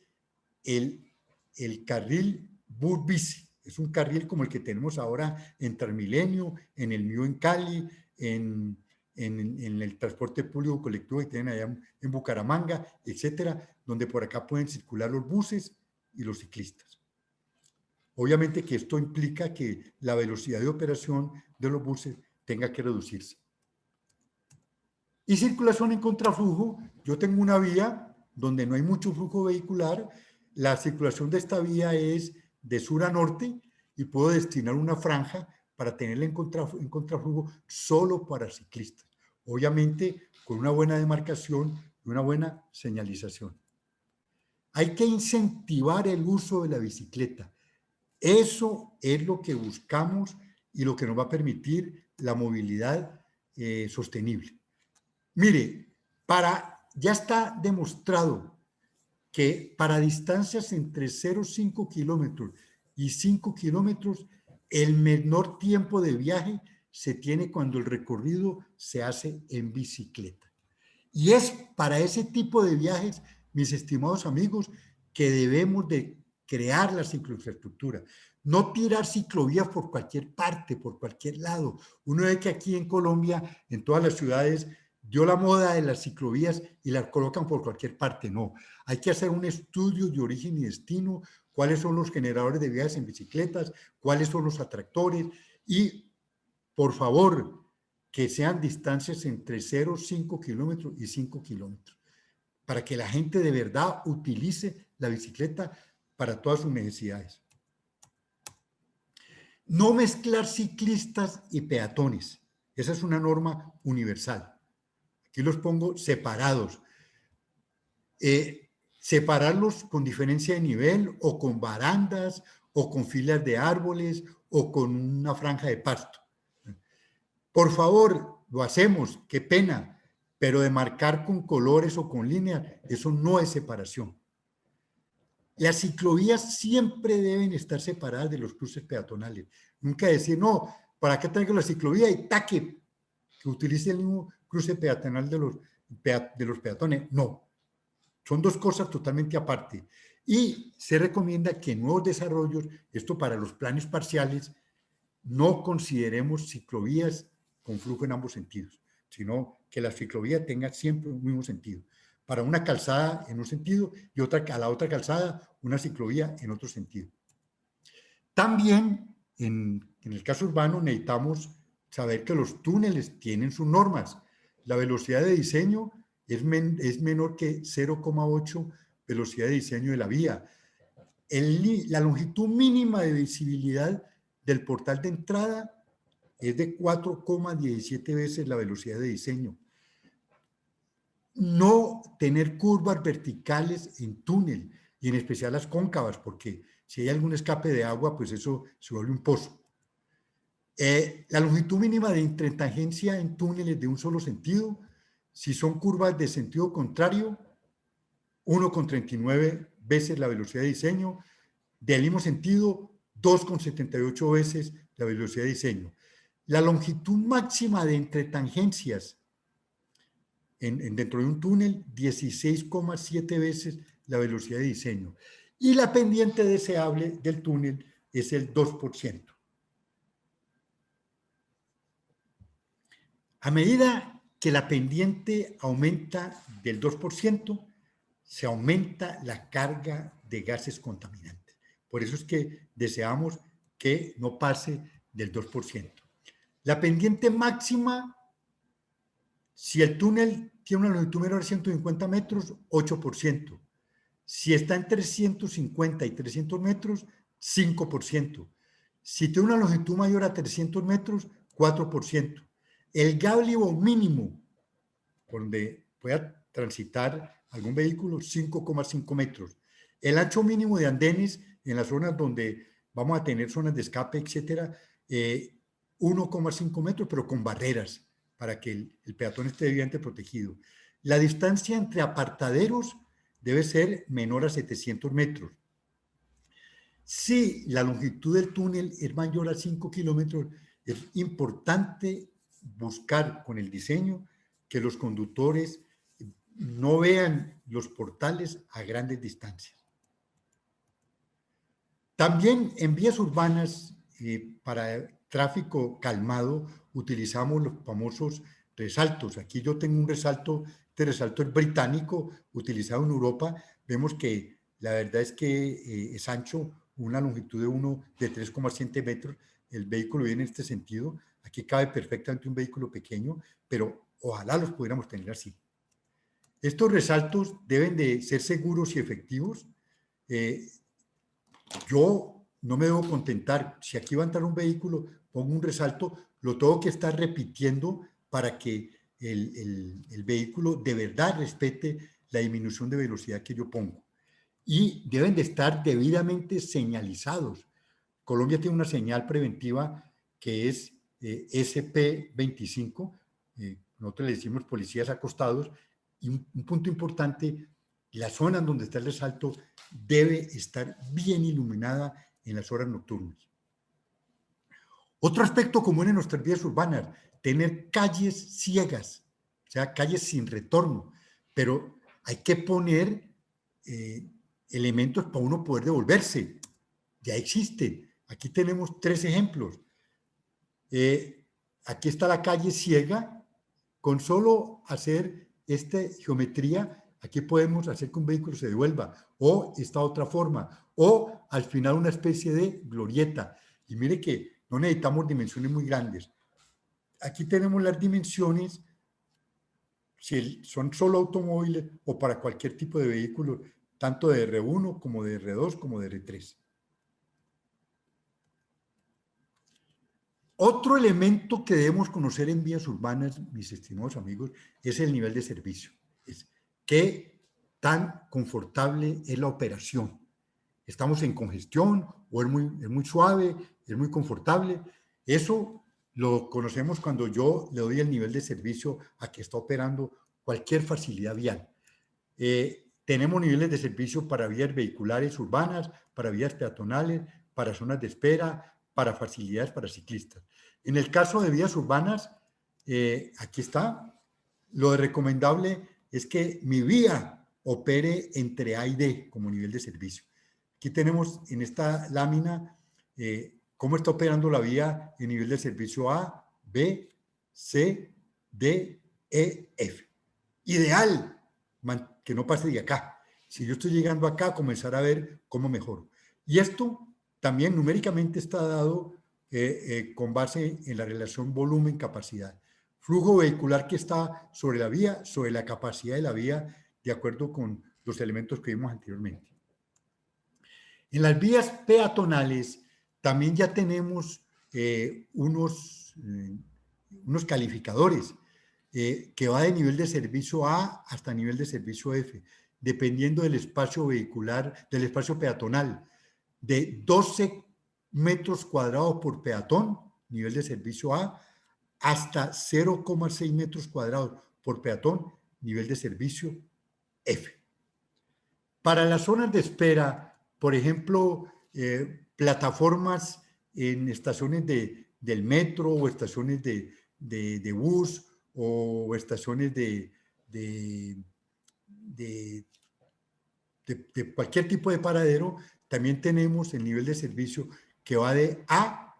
el el carril bus-bici. Es un carril como el que tenemos ahora en Transmilenio, en el mío en Cali, en el transporte público colectivo que tienen allá en Bucaramanga, etcétera, donde por acá pueden circular los buses y los ciclistas. Obviamente que esto implica que la velocidad de operación de los buses tenga que reducirse. Y circulación en contraflujo, yo tengo una vía donde no hay mucho flujo vehicular, la circulación de esta vía es de sur a norte y puedo destinar una franja para tenerla en contraflujo solo para ciclistas. Obviamente con una buena demarcación y una buena señalización. Hay que incentivar el uso de la bicicleta. Eso es lo que buscamos y lo que nos va a permitir la movilidad sostenible. Mire, ya está demostrado que para distancias entre 0,5 kilómetros y 5 kilómetros, el menor tiempo de viaje se tiene cuando el recorrido se hace en bicicleta. Y es para ese tipo de viajes, mis estimados amigos, que debemos de crear la cicloinfraestructura. No tirar ciclovías por cualquier parte, por cualquier lado. Uno ve que aquí en Colombia, en todas las ciudades, dio la moda de las ciclovías y las colocan por cualquier parte. No, hay que hacer un estudio de origen y destino, cuáles son los generadores de viajes en bicicletas, cuáles son los atractores y, por favor, que sean distancias entre 0,5 kilómetros y 5 kilómetros, para que la gente de verdad utilice la bicicleta para todas sus necesidades. No mezclar ciclistas y peatones. Esa es una norma universal. Aquí los pongo separados. Separarlos con diferencia de nivel o con barandas o con filas de árboles o con una franja de pasto. Por favor, lo hacemos, qué pena, pero de marcar con colores o con líneas, eso no es separación. Las ciclovías siempre deben estar separadas de los cruces peatonales. Nunca decir, no, ¿para qué traigo la ciclovía? Y taque, que utilice el mismo cruce peatonal de los peatones. No, son dos cosas totalmente aparte. Y se recomienda que en nuevos desarrollos, esto para los planes parciales, no consideremos ciclovías con flujo en ambos sentidos, sino que la ciclovía tenga siempre un mismo sentido. Para una calzada en un sentido y a la otra calzada una ciclovía en otro sentido. También en el caso urbano necesitamos saber que los túneles tienen sus normas. La velocidad de diseño es menor que 0,8 velocidad de diseño de la vía. La longitud mínima de visibilidad del portal de entrada es de 4,17 veces la velocidad de diseño. No tener curvas verticales en túnel, y en especial las cóncavas, porque si hay algún escape de agua, pues eso se vuelve un pozo. La longitud mínima de intertangencia en túneles de un solo sentido, si son curvas de sentido contrario, 1,39 veces la velocidad de diseño, del mismo sentido, 2,78 veces la velocidad de diseño. La longitud máxima de entretangencias dentro de un túnel, 16,7 veces la velocidad de diseño. Y la pendiente deseable del túnel es el 2%. A medida que la pendiente aumenta del 2%, se aumenta la carga de gases contaminantes. Por eso es que deseamos que no pase del 2%. La pendiente máxima, si el túnel tiene una longitud menor de 150 metros, 8%. Si está entre 150 y 300 metros, 5%. Si tiene una longitud mayor a 300 metros, 4%. El gáblibo mínimo, por donde pueda transitar algún vehículo, 5,5 metros. El ancho mínimo de andenes en las zonas donde vamos a tener zonas de escape, etcétera, 1,5 metros, pero con barreras para que el peatón esté debidamente protegido. La distancia entre apartaderos debe ser menor a 700 metros. Si la longitud del túnel es mayor a 5 kilómetros, es importante buscar con el diseño que los conductores no vean los portales a grandes distancias. También en vías urbanas, para tráfico calmado, utilizamos los famosos resaltos. Aquí yo tengo un resalto, este resalto es británico, utilizado en Europa. Vemos que la verdad es que es ancho, una longitud de 3,7 metros. El vehículo viene en este sentido. Aquí cabe perfectamente un vehículo pequeño, pero ojalá los pudiéramos tener así. Estos resaltos deben de ser seguros y efectivos. Yo no me debo contentar. Si aquí va a entrar un vehículo, pongo un resalto, lo tengo que estar repitiendo para que el vehículo de verdad respete la disminución de velocidad que yo pongo. Y deben de estar debidamente señalizados. Colombia tiene una señal preventiva que es SP25. Nosotros le decimos policías acostados. Y un punto importante, la zona donde está el resalto debe estar bien iluminada en las horas nocturnas. Otro aspecto común en nuestras vías urbanas, tener calles ciegas, o sea, calles sin retorno, pero hay que poner elementos para uno poder devolverse. Ya existe. Aquí tenemos 3 ejemplos. Aquí está la calle ciega. Con solo hacer esta geometría, aquí podemos hacer que un vehículo se devuelva, o esta otra forma, o al final una especie de glorieta. Y mire que no necesitamos dimensiones muy grandes. Aquí tenemos las dimensiones, si son solo automóviles o para cualquier tipo de vehículo, tanto de R1 como de R2 como de R3. Otro elemento que debemos conocer en vías urbanas, mis estimados amigos, es el nivel de servicio. Es qué tan confortable es la operación. ¿Estamos en congestión o es muy suave, es muy confortable? Eso lo conocemos cuando yo le doy el nivel de servicio a que está operando cualquier facilidad vial. Tenemos niveles de servicio para vías vehiculares urbanas, para vías peatonales, para zonas de espera, para facilidades para ciclistas. En el caso de vías urbanas, aquí está, lo recomendable es que mi vía opere entre A y D como nivel de servicio. Aquí tenemos en esta lámina cómo está operando la vía en nivel de servicio A, B, C, D, E, F. Ideal que no pase de acá. Si yo estoy llegando acá, comenzar a ver cómo mejoro. Y esto también numéricamente está dado con base en la relación volumen-capacidad. Flujo vehicular que está sobre la vía, sobre la capacidad de la vía, de acuerdo con los elementos que vimos anteriormente. En las vías peatonales también ya tenemos unos calificadores que va de nivel de servicio A hasta nivel de servicio F, dependiendo del espacio vehicular, del espacio peatonal, de 12 metros cuadrados por peatón, nivel de servicio A, hasta 0,6 metros cuadrados por peatón, nivel de servicio F. Para las zonas de espera, por ejemplo, plataformas en estaciones del metro o estaciones de bus o estaciones de cualquier tipo de paradero, también tenemos el nivel de servicio que va de A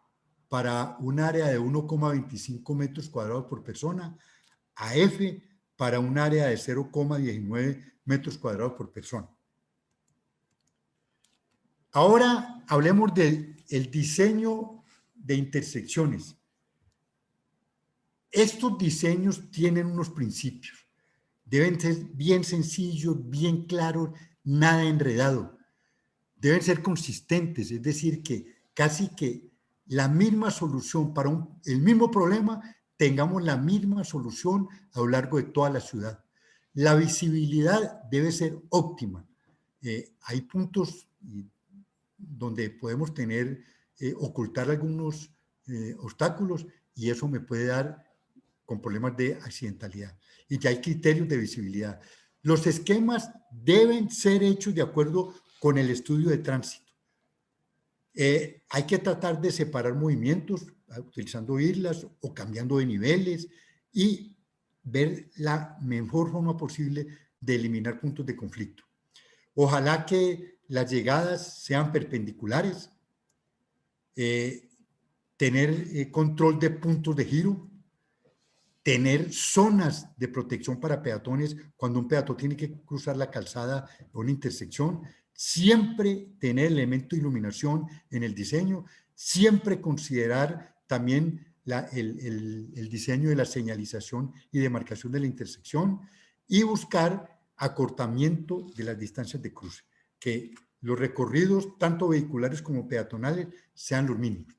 para un área de 1,25 metros cuadrados por persona, a F para un área de 0,19 metros cuadrados por persona. Ahora hablemos del diseño de intersecciones. Estos diseños tienen unos principios. Deben ser bien sencillos, bien claros, nada enredado. Deben ser consistentes, es decir, que casi que la misma solución para el mismo problema, tengamos la misma solución a lo largo de toda la ciudad. La visibilidad debe ser óptima. Hay puntos donde podemos ocultar algunos obstáculos y eso me puede dar con problemas de accidentalidad. Y ya hay criterios de visibilidad. Los esquemas deben ser hechos de acuerdo con el estudio de tránsito. Hay que tratar de separar movimientos utilizando islas o cambiando de niveles y ver la mejor forma posible de eliminar puntos de conflicto. Ojalá que las llegadas sean perpendiculares, tener control de puntos de giro, tener zonas de protección para peatones cuando un peatón tiene que cruzar la calzada o una intersección, siempre tener elemento de iluminación en el diseño, siempre considerar también el diseño de la señalización y demarcación de la intersección y buscar acortamiento de las distancias de cruce, que los recorridos, tanto vehiculares como peatonales, sean los mínimos.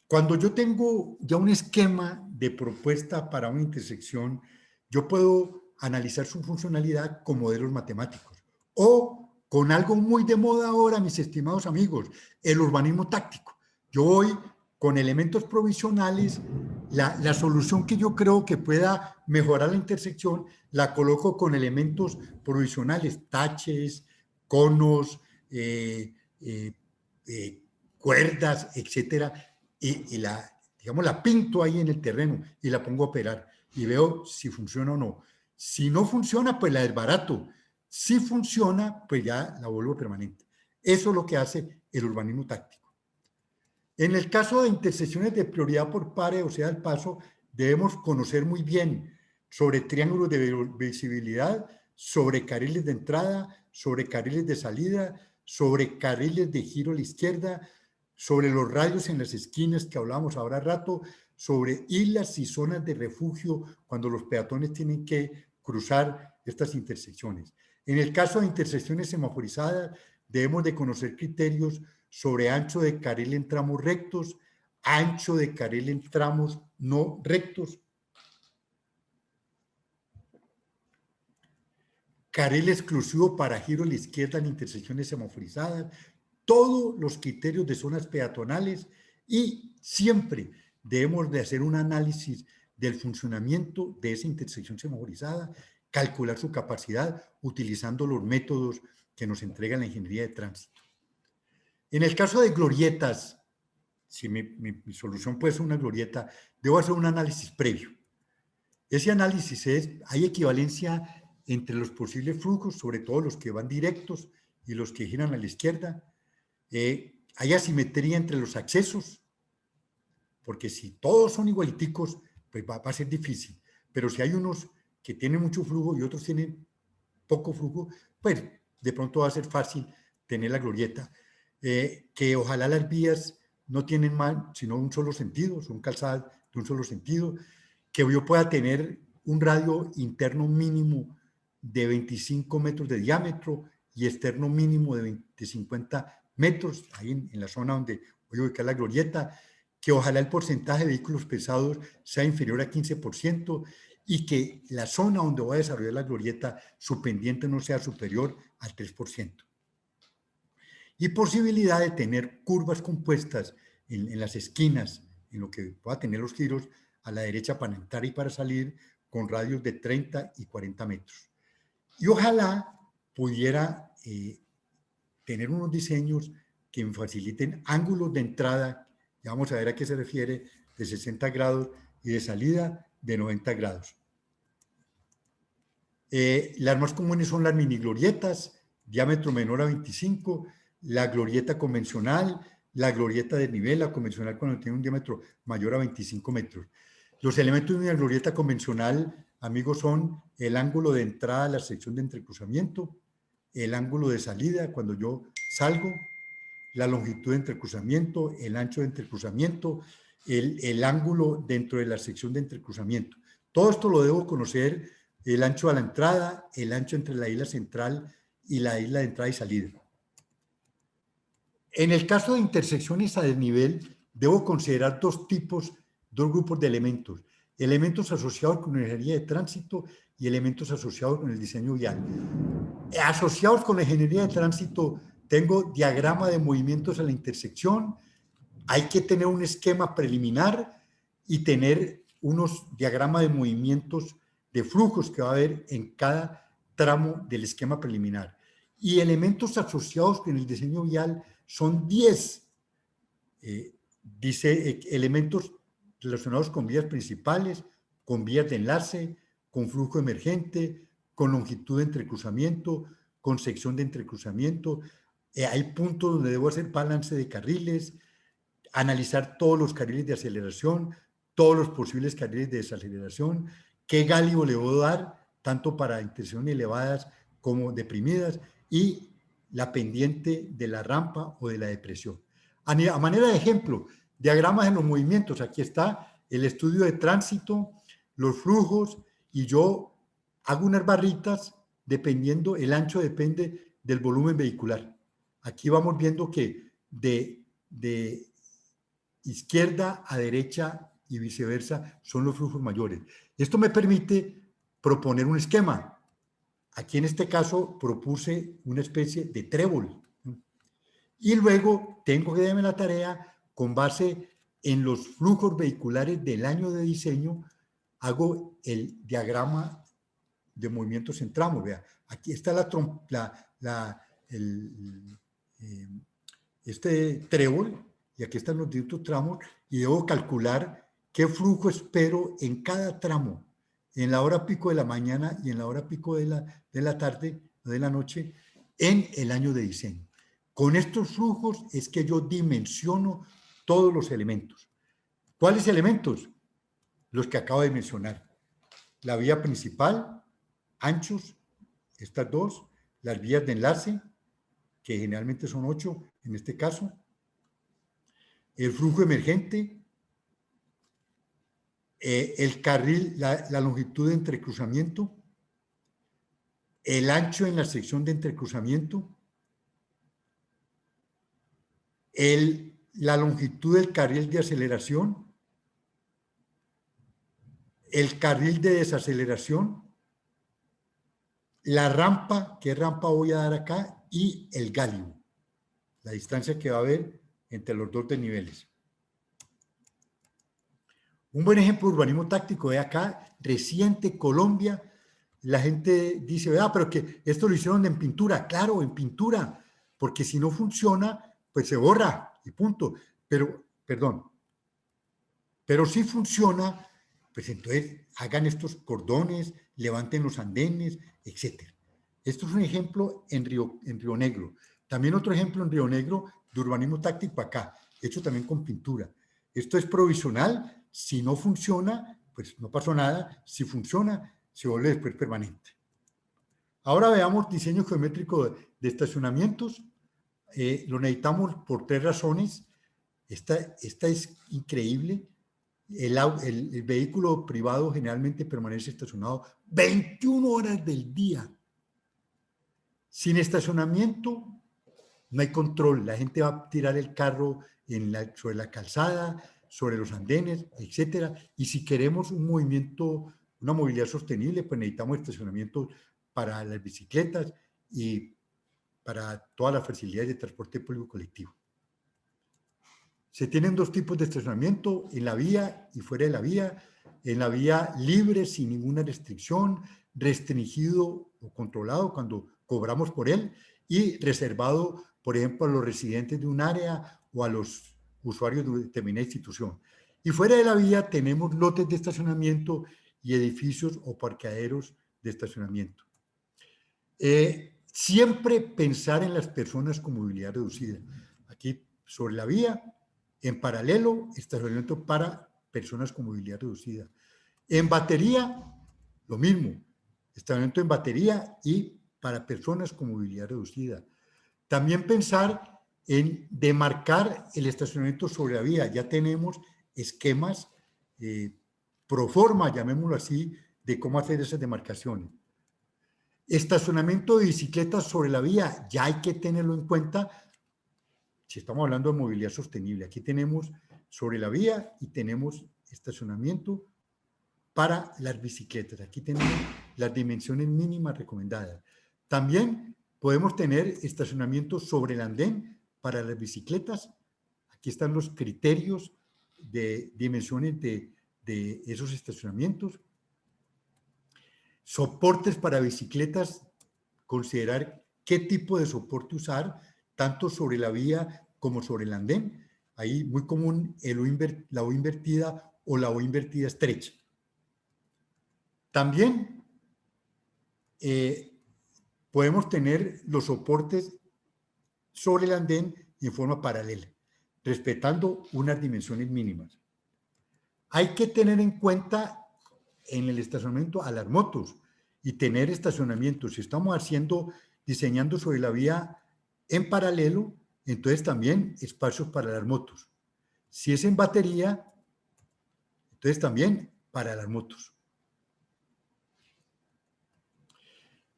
Cuando yo tengo ya un esquema de propuesta para una intersección, yo puedo analizar su funcionalidad con modelos matemáticos o con algo muy de moda ahora, mis estimados amigos, el urbanismo táctico. Yo voy con elementos provisionales, la solución que yo creo que pueda mejorar la intersección, la coloco con elementos provisionales, taches, conos, cuerdas, etcétera, y la pinto ahí en el terreno y la pongo a operar y veo si funciona o no. Si no funciona, pues la desbarato. Si funciona, pues ya la vuelvo permanente. Eso es lo que hace el urbanismo táctico. En el caso de intersecciones de prioridad por pares, o sea, el paso, debemos conocer muy bien sobre triángulos de visibilidad, sobre carriles de entrada, sobre carriles de salida, sobre carriles de giro a la izquierda, sobre los radios en las esquinas que hablábamos ahora rato, sobre islas y zonas de refugio cuando los peatones tienen que cruzar estas intersecciones. En el caso de intersecciones semaforizadas, debemos de conocer criterios sobre ancho de carril en tramos rectos, ancho de carril en tramos no rectos, carril exclusivo para giro a la izquierda en intersecciones semaforizadas, todos los criterios de zonas peatonales y siempre debemos de hacer un análisis del funcionamiento de esa intersección semaforizada, calcular su capacidad utilizando los métodos que nos entrega la ingeniería de tránsito. En el caso de glorietas, si mi solución puede ser una glorieta, debo hacer un análisis previo. Ese análisis hay equivalencia entre los posibles flujos, sobre todo los que van directos y los que giran a la izquierda. Hay asimetría entre los accesos, porque si todos son igualiticos, pues va a ser difícil. Pero si hay unos que tienen mucho flujo y otros tienen poco flujo, pues de pronto va a ser fácil tener la glorieta. Que ojalá las vías no tienen más sino un solo sentido, son calzadas de un solo sentido, que yo pueda tener un radio interno mínimo de 25 metros de diámetro y externo mínimo de 50 metros, ahí en la zona donde voy a ubicar la glorieta, que ojalá el porcentaje de vehículos pesados sea inferior a 15% y que la zona donde voy a desarrollar la glorieta, su pendiente no sea superior al 3%. Y posibilidad de tener curvas compuestas en las esquinas, en lo que pueda tener los giros a la derecha para entrar y para salir, con radios de 30 y 40 metros. Y ojalá pudiera tener unos diseños que me faciliten ángulos de entrada, ya vamos a ver a qué se refiere, de 60 grados y de salida de 90 grados. Las más comunes son las mini glorietas, diámetro menor a 25, la glorieta convencional, la glorieta de nivel, la convencional cuando tiene un diámetro mayor a 25 metros. Los elementos de una glorieta convencional, amigos, son el ángulo de entrada a la sección de entrecruzamiento, el ángulo de salida cuando yo salgo, la longitud de entrecruzamiento, el ancho de entrecruzamiento, el ángulo dentro de la sección de entrecruzamiento. Todo esto lo debo conocer, el ancho a la entrada, el ancho entre la isla central y la isla de entrada y salida. En el caso de intersecciones a desnivel, debo considerar dos grupos de elementos. Elementos asociados con la ingeniería de tránsito y elementos asociados con el diseño vial. Asociados con la ingeniería de tránsito, tengo diagrama de movimientos a la intersección, hay que tener un esquema preliminar y tener unos diagramas de movimientos de flujos que va a haber en cada tramo del esquema preliminar. Y elementos asociados con el diseño vial son 10. Dice elementos relacionados con vías principales, con vías de enlace, con flujo emergente, con longitud de entrecruzamiento, con sección de entrecruzamiento. Hay puntos donde debo hacer balance de carriles, analizar todos los carriles de aceleración, todos los posibles carriles de desaceleración, qué gálibo le voy a dar, tanto para intersecciones elevadas como deprimidas, y la pendiente de la rampa o de la depresión. A manera de ejemplo, diagramas en los movimientos. Aquí está el estudio de tránsito, los flujos, y yo hago unas barritas dependiendo, el ancho depende del volumen vehicular. Aquí vamos viendo que de izquierda a derecha y viceversa son los flujos mayores. Esto me permite proponer un esquema. Aquí en este caso propuse una especie de trébol. Y luego tengo que darme la tarea, con base en los flujos vehiculares del año de diseño, hago el diagrama de movimientos en tramos. Vea, aquí está este trébol, y aquí están los distintos tramos, y debo calcular qué flujo espero en cada tramo, en la hora pico de la mañana y en la hora pico de la tarde o de la noche, en el año de diseño. Con estos flujos es que yo dimensiono todos los elementos. ¿Cuáles elementos? Los que acabo de mencionar. La vía principal, anchos, estas dos, las vías de enlace, que generalmente son 8 en este caso, el flujo emergente, el carril, la longitud de entrecruzamiento, el ancho en la sección de entrecruzamiento, la longitud del carril de aceleración, el carril de desaceleración, la rampa, qué rampa voy a dar acá, y el gálibo, la distancia que va a haber entre los dos desniveles. Un buen ejemplo de urbanismo táctico es acá, reciente, Colombia. La gente dice, pero que esto lo hicieron en pintura. Claro, en pintura, porque si no funciona, pues se borra y punto. Pero si funciona, pues entonces hagan estos cordones, levanten los andenes, etc. Esto es un ejemplo en Río Negro. También otro ejemplo en Río Negro de urbanismo táctico acá, hecho también con pintura. Esto es provisional. Si no funciona, pues no pasó nada. Si funciona, se vuelve después permanente. Ahora veamos diseño geométrico de estacionamientos. Lo necesitamos por 3 razones. Esta es increíble. El vehículo privado generalmente permanece estacionado 21 horas del día. Sin estacionamiento no hay control. La gente va a tirar el carro sobre la calzada, sobre los andenes, etcétera. Y si queremos un movimiento, una movilidad sostenible, pues necesitamos estacionamiento para las bicicletas y para todas las facilidades de transporte público colectivo. Se tienen 2 tipos de estacionamiento, en la vía y fuera de la vía. En la vía libre, sin ninguna restricción, restringido o controlado cuando cobramos por él, y reservado, por ejemplo, a los residentes de un área o a los usuarios de determinada institución. Y fuera de la vía tenemos lotes de estacionamiento y edificios o parqueaderos de estacionamiento. Siempre pensar en las personas con movilidad reducida. Aquí sobre la vía, en paralelo, estacionamiento para personas con movilidad reducida. En batería, lo mismo, estacionamiento en batería y para personas con movilidad reducida. También pensar en demarcar el estacionamiento sobre la vía. Ya tenemos esquemas pro forma, llamémoslo así, de cómo hacer esas demarcaciones. Estacionamiento de bicicletas sobre la vía, ya hay que tenerlo en cuenta si estamos hablando de movilidad sostenible. Aquí tenemos sobre la vía y tenemos estacionamiento para las bicicletas. Aquí tenemos las dimensiones mínimas recomendadas. También podemos tener estacionamiento sobre el andén para las bicicletas. Aquí están los criterios de dimensiones de esos estacionamientos. Soportes para bicicletas, considerar qué tipo de soporte usar, tanto sobre la vía como sobre el andén. Ahí muy común la O invertida o la O invertida estrecha. También podemos tener los soportes sobre el andén en forma paralela, respetando unas dimensiones mínimas. Hay que tener en cuenta en el estacionamiento a las motos y tener estacionamientos. Si estamos diseñando sobre la vía en paralelo, entonces también espacios para las motos. Si es en batería, entonces también para las motos.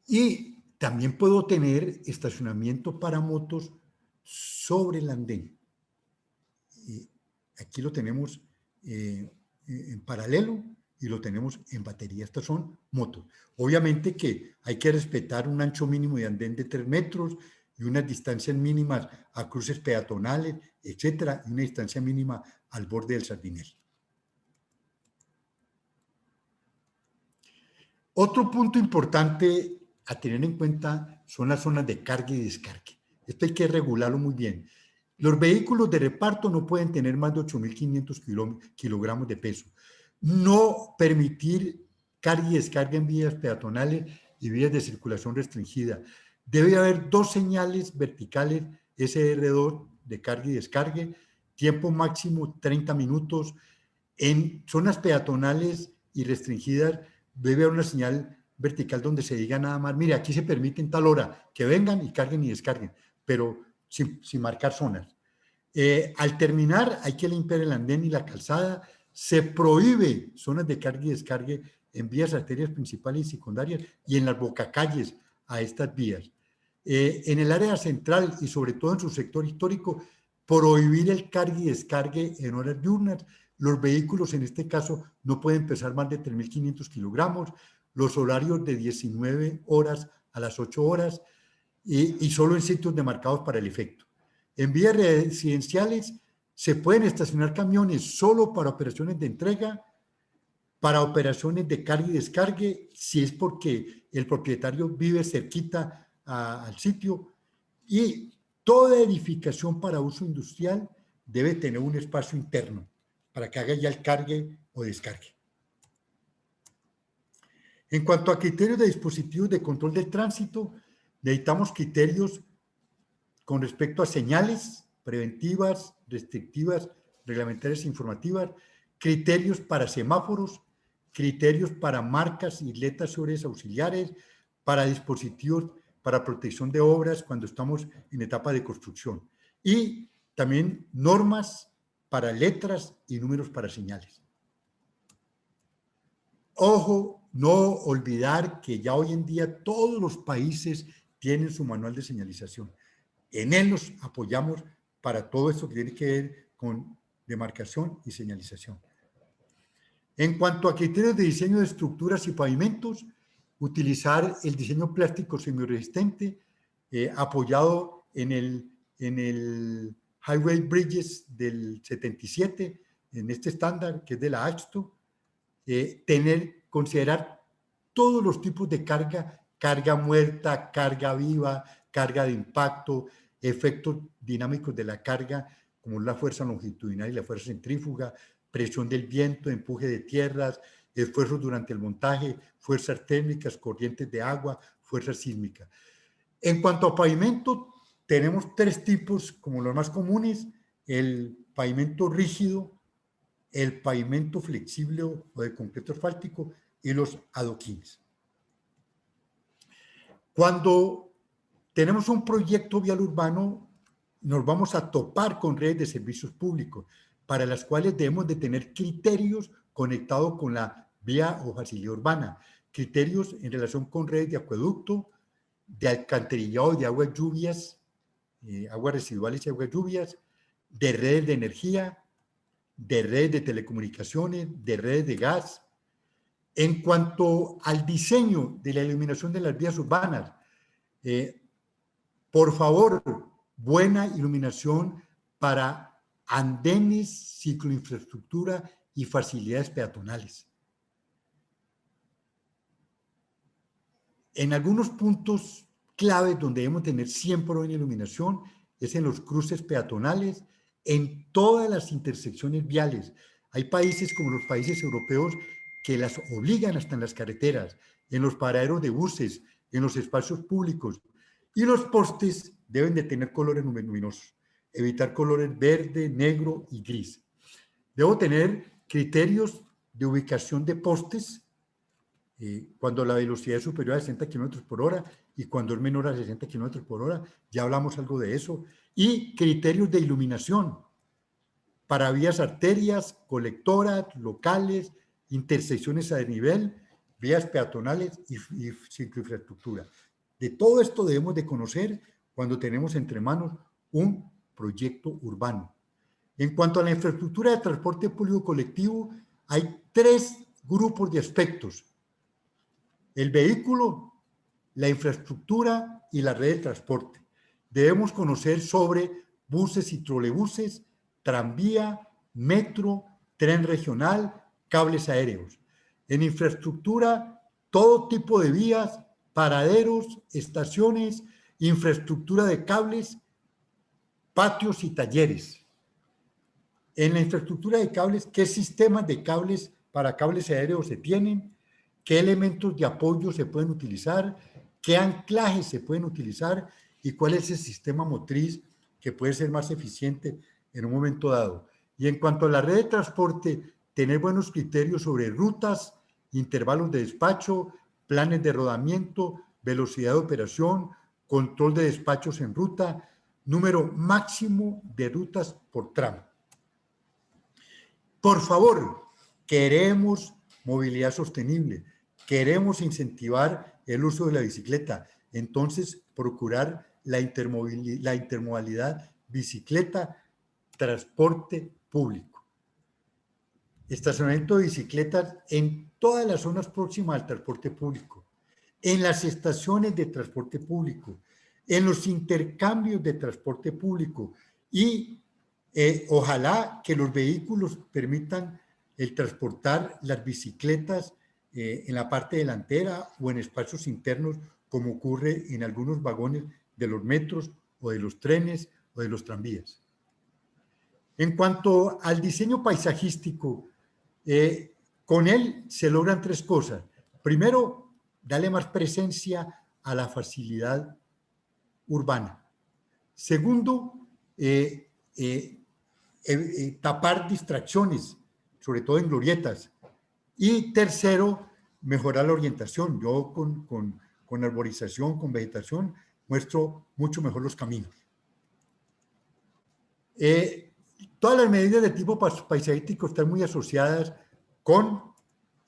Y también puedo tener estacionamiento para motos sobre el andén. Y aquí lo tenemos en paralelo y lo tenemos en batería. Estas son motos. Obviamente que hay que respetar un ancho mínimo de andén de 3 metros y unas distancias mínimas a cruces peatonales, etcétera, y una distancia mínima al borde del sardinel. Otro punto importante a tener en cuenta son las zonas de carga y descargue. Esto hay que regularlo muy bien. Los vehículos de reparto no pueden tener más de 8.500 kilogramos de peso. No permitir carga y descarga en vías peatonales y vías de circulación restringida. Debe haber 2 señales verticales SR2 de carga y descargue, tiempo máximo 30 minutos. En zonas peatonales y restringidas debe haber una señal vertical donde se diga nada más, mire, aquí se permite en tal hora que vengan y carguen y descarguen, pero sin marcar zonas. Al terminar hay que limpiar el andén y la calzada. Se prohíbe zonas de carga y descargue en vías arterias principales y secundarias y en las bocacalles a estas vías. En el área central y sobre todo en su sector histórico, prohibir el carga y descargue en horas diurnas. Los vehículos en este caso no pueden pesar más de 3.500 kilogramos, los horarios de 19 horas a las 8 horas y solo en sitios demarcados para el efecto. En vías residenciales se pueden estacionar camiones solo para operaciones de entrega, para operaciones de carga y descargue, si es porque el propietario vive cerquita al sitio, y toda edificación para uso industrial debe tener un espacio interno para que haga ya el cargue o descargue. En cuanto a criterios de dispositivos de control del tránsito, necesitamos criterios con respecto a señales preventivas, restrictivas, reglamentarias e informativas, criterios para semáforos, criterios para marcas y letras sobre auxiliares, para dispositivos para protección de obras cuando estamos en etapa de construcción, y también normas para letras y números para señales. Ojo, no olvidar que ya hoy en día todos los países tienen su manual de señalización. En él nos apoyamos para todo esto que tiene que ver con demarcación y señalización. En cuanto a criterios de diseño de estructuras y pavimentos, utilizar el diseño plástico semiresistente apoyado en el Highway Bridges del 77, en este estándar que es de la AASHTO, considerar todos los tipos de carga, carga muerta, carga viva, carga de impacto, efectos dinámicos de la carga, como la fuerza longitudinal y la fuerza centrífuga, presión del viento, empuje de tierras, esfuerzos durante el montaje, fuerzas térmicas, corrientes de agua, fuerza sísmica. En cuanto a pavimento, tenemos 3 tipos como los más comunes: el pavimento rígido, el pavimento flexible o de concreto asfáltico y los adoquines. Cuando tenemos un proyecto vial urbano, nos vamos a topar con redes de servicios públicos, para las cuales debemos de tener criterios conectados con la vía o facilidad urbana, criterios en relación con redes de acueducto, de alcantarillado y de aguas lluvias, aguas residuales y aguas lluvias, de redes de energía, de redes de telecomunicaciones, de redes de gas. En cuanto al diseño de la iluminación de las vías urbanas, por favor, buena iluminación para andenes, cicloinfraestructura y facilidades peatonales. En algunos puntos claves donde debemos tener siempre buena iluminación es en los cruces peatonales, en todas las intersecciones viales. Hay países como los países europeos que las obligan hasta en las carreteras, en los paraderos de buses, en los espacios públicos. Y los postes deben de tener colores luminosos, evitar colores verde, negro y gris. Debo tener criterios de ubicación de postes cuando la velocidad es superior a 60 kilómetros por hora y cuando es menor a 60 kilómetros por hora, ya hablamos algo de eso, y criterios de iluminación para vías arterias, colectoras, locales, intersecciones a desnivel, vías peatonales y cicloinfraestructura. De todo esto debemos de conocer cuando tenemos entre manos un proyecto urbano. En cuanto a la infraestructura de transporte público colectivo, hay 3 grupos de aspectos: el vehículo, la infraestructura y la red de transporte. Debemos conocer sobre buses y trolebuses, tranvía, metro, tren regional, cables aéreos. En infraestructura, todo tipo de vías, paraderos, estaciones, infraestructura de cables, patios y talleres. En la infraestructura de cables, ¿qué sistemas de cables para cables aéreos se tienen? ¿Qué elementos de apoyo se pueden utilizar? ¿Qué anclajes se pueden utilizar? ¿Y cuál es el sistema motriz que puede ser más eficiente en un momento dado? Y en cuanto a la red de transporte, tener buenos criterios sobre rutas, intervalos de despacho, planes de rodamiento, velocidad de operación, control de despachos en ruta, número máximo de rutas por tramo. Por favor, queremos movilidad sostenible, queremos incentivar el uso de la bicicleta, entonces procurar la intermodalidad bicicleta-transporte público. Estacionamiento de bicicletas en todas las zonas próximas al transporte público, en las estaciones de transporte público, en los intercambios de transporte público y ojalá que los vehículos permitan el transportar las bicicletas en la parte delantera o en espacios internos, como ocurre en algunos vagones de los metros o de los trenes o de los tranvías. En cuanto al diseño paisajístico, con él se logran 3 cosas. Primero, darle más presencia a la facilidad urbana. Segundo, tapar distracciones, sobre todo en glorietas. Y tercero, mejorar la orientación. Yo con arborización, con vegetación, muestro mucho mejor los caminos. Todas las medidas de tipo paisajístico están muy asociadas con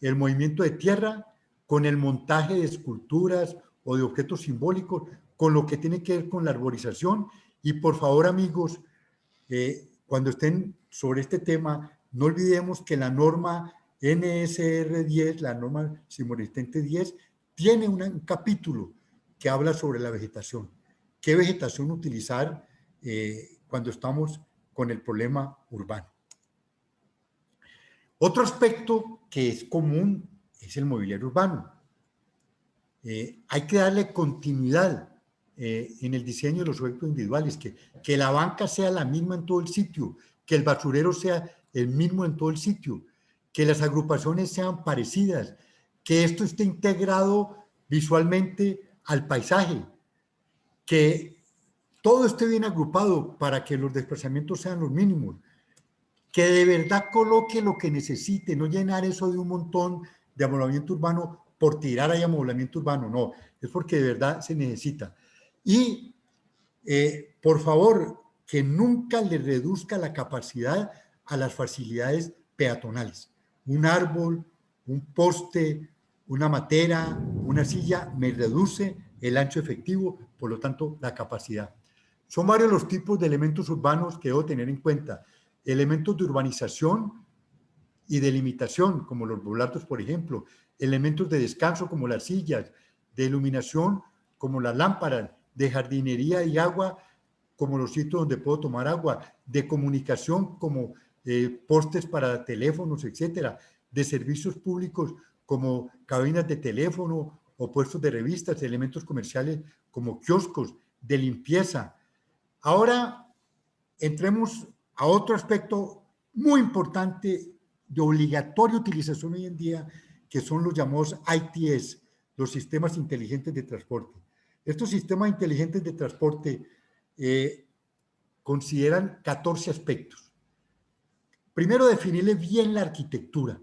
el movimiento de tierra, con el montaje de esculturas o de objetos simbólicos, con lo que tiene que ver con la arborización. Y por favor, amigos, cuando estén sobre este tema, no olvidemos que la norma NSR 10, la norma sismoresistente 10, tiene un capítulo que habla sobre la vegetación. ¿Qué vegetación utilizar cuando estamos con el problema urbano? Otro aspecto que es común es el mobiliario urbano. Hay que darle continuidad en el diseño de los objetos individuales, que la banca sea la misma en todo el sitio, que el basurero sea el mismo en todo el sitio, que las agrupaciones sean parecidas, que esto esté integrado visualmente al paisaje, que todo esté bien agrupado para que los desplazamientos sean los mínimos, que de verdad coloque lo que necesite, no llenar eso de un montón de amoblamiento urbano por tirar ahí amoblamiento urbano, no, es porque de verdad se necesita. Y por favor, que nunca le reduzca la capacidad a las facilidades peatonales. Un árbol, un poste, una matera, una silla, me reduce el ancho efectivo, por lo tanto, la capacidad. Son varios los tipos de elementos urbanos que debo tener en cuenta. Elementos de urbanización y de limitación, como los volardos, por ejemplo. Elementos de descanso, como las sillas. De iluminación, como las lámparas. De jardinería y agua, como los sitios donde puedo tomar agua. De comunicación, como postes para teléfonos, etcétera. De servicios públicos, como cabinas de teléfono o puestos de revistas. Elementos comerciales, como kioscos. De limpieza. Ahora, entremos a otro aspecto muy importante de obligatoria utilización hoy en día, que son los llamados ITS, los sistemas inteligentes de transporte. Estos sistemas inteligentes de transporte consideran 14 aspectos. Primero, definirle bien la arquitectura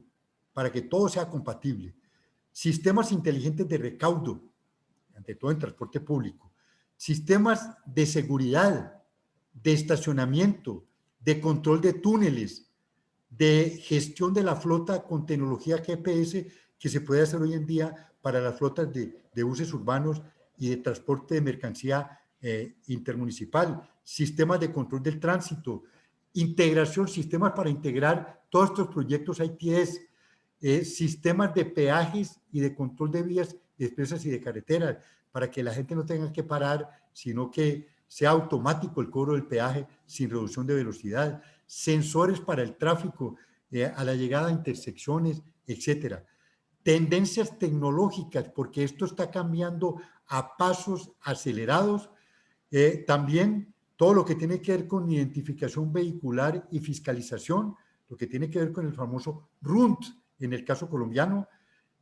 para que todo sea compatible. Sistemas inteligentes de recaudo, ante todo en transporte público. Sistemas de seguridad, de estacionamiento, de control de túneles, de gestión de la flota con tecnología GPS que se puede hacer hoy en día para las flotas de buses urbanos y de transporte de mercancía intermunicipal, sistemas de control del tránsito, integración, sistemas para integrar todos estos proyectos ITS, sistemas de peajes y de control de vías expresas y de carreteras, para que la gente no tenga que parar, sino que sea automático el cobro del peaje sin reducción de velocidad, sensores para el tráfico a la llegada a intersecciones, etcétera. Tendencias tecnológicas, porque esto está cambiando a pasos acelerados. También todo lo que tiene que ver con identificación vehicular y fiscalización, lo que tiene que ver con el famoso RUNT en el caso colombiano,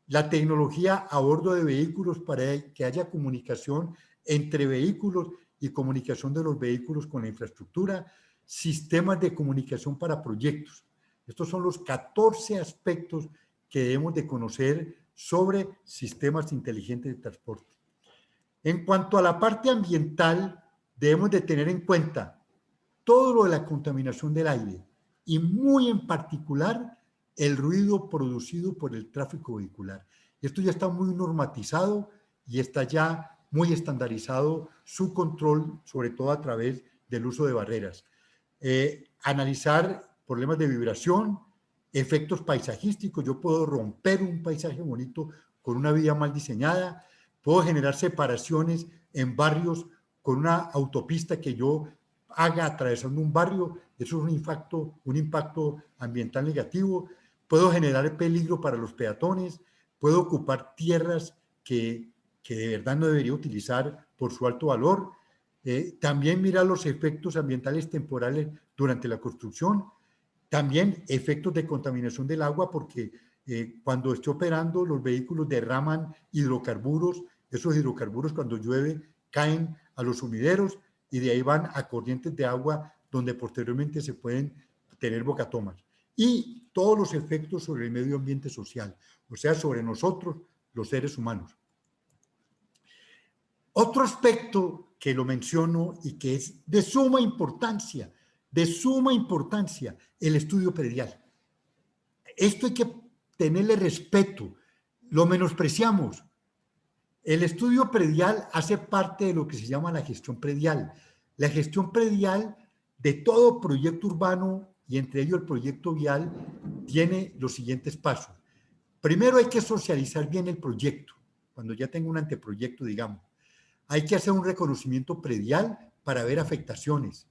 la tecnología a bordo de vehículos para que haya comunicación entre vehículos y comunicación de los vehículos con la infraestructura, sistemas de comunicación para proyectos. Estos son los 14 aspectos que debemos de conocer sobre sistemas inteligentes de transporte. En cuanto a la parte ambiental, debemos de tener en cuenta todo lo de la contaminación del aire y muy en particular el ruido producido por el tráfico vehicular. Esto ya está muy normatizado y está ya muy estandarizado su control, sobre todo a través del uso de barreras. Analizar problemas de vibración, efectos paisajísticos. Yo puedo romper un paisaje bonito con una vía mal diseñada, puedo generar separaciones en barrios con una autopista que yo haga atravesando un barrio, eso es un impacto ambiental negativo. Puedo generar peligro para los peatones, puedo ocupar tierras que de verdad no debería utilizar por su alto valor. También mirar los efectos ambientales temporales durante la construcción. También efectos de contaminación del agua, porque cuando esté operando los vehículos derraman hidrocarburos. Esos hidrocarburos cuando llueve caen a los sumideros y de ahí van a corrientes de agua donde posteriormente se pueden tener bocatomas. Y todos los efectos sobre el medio ambiente social, o sea, sobre nosotros, los seres humanos. Otro aspecto que lo menciono y que es de suma importancia, el estudio predial. Esto hay que tenerle respeto, lo menospreciamos. El estudio predial hace parte de lo que se llama la gestión predial. La gestión predial de todo proyecto urbano y entre ellos el proyecto vial tiene los siguientes pasos. Primero hay que socializar bien el proyecto, cuando ya tengo un anteproyecto, digamos. Hay que hacer un reconocimiento predial para ver afectaciones.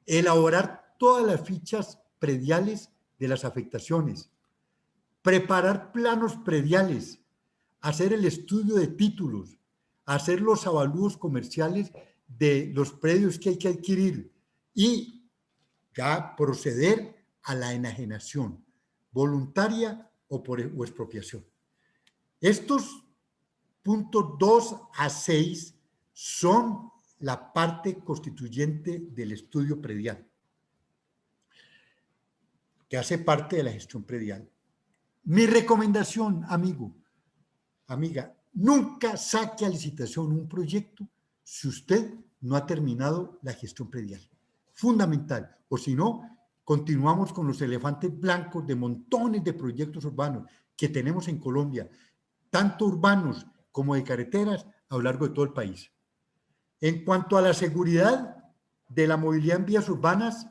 Elaborar todas las fichas prediales de las afectaciones. Preparar planos prediales. Hacer el estudio de títulos. Hacer los avalúos comerciales de los predios que hay que adquirir. Y ya proceder a la enajenación voluntaria o expropiación. Estos puntos 2 a 6 son la parte constituyente del estudio predial, que hace parte de la gestión predial. Mi recomendación, amigo, amiga, nunca saque a licitación un proyecto si usted no ha terminado la gestión predial. Fundamental. O si no, continuamos con los elefantes blancos de montones de proyectos urbanos que tenemos en Colombia, tanto urbanos como de carreteras a lo largo de todo el país. En cuanto a la seguridad de la movilidad en vías urbanas,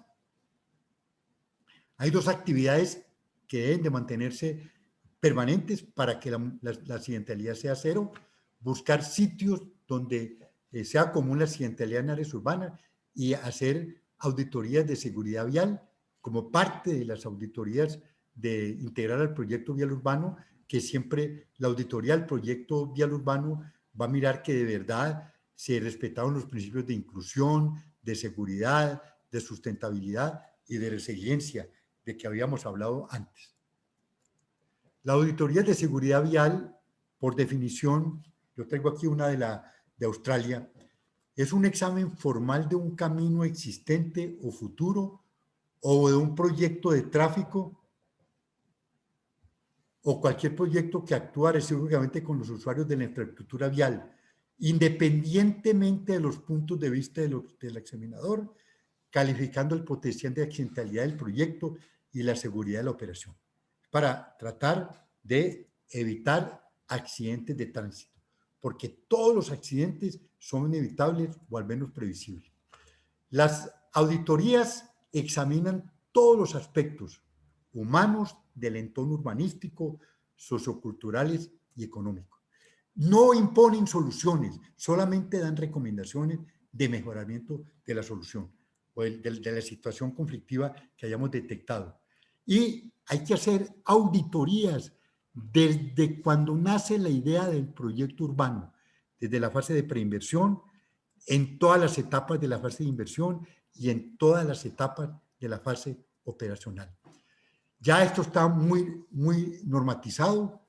hay dos actividades que deben de mantenerse permanentes para que la accidentalidad sea cero: buscar sitios donde sea común la accidentalidad en áreas urbanas y hacer auditorías de seguridad vial como parte de las auditorías de integrar al proyecto vial urbano, que siempre la auditoría del proyecto vial urbano va a mirar que de verdad se respetaron los principios de inclusión, de seguridad, de sustentabilidad y de resiliencia de que habíamos hablado antes. La auditoría de seguridad vial, por definición, yo traigo aquí una de Australia, es un examen formal de un camino existente o futuro o de un proyecto de tráfico o cualquier proyecto que actúa recíprocamente con los usuarios de la infraestructura vial, independientemente de los puntos de vista del examinador, calificando el potencial de accidentalidad del proyecto y la seguridad de la operación, para tratar de evitar accidentes de tránsito, porque todos los accidentes son inevitables o al menos previsibles. Las auditorías examinan todos los aspectos humanos del entorno urbanístico, socioculturales y económicos. No imponen soluciones, solamente dan recomendaciones de mejoramiento de la solución o de la situación conflictiva que hayamos detectado. Y hay que hacer auditorías desde cuando nace la idea del proyecto urbano, desde la fase de preinversión, en todas las etapas de la fase de inversión y en todas las etapas de la fase operacional. Ya esto está muy normatizado,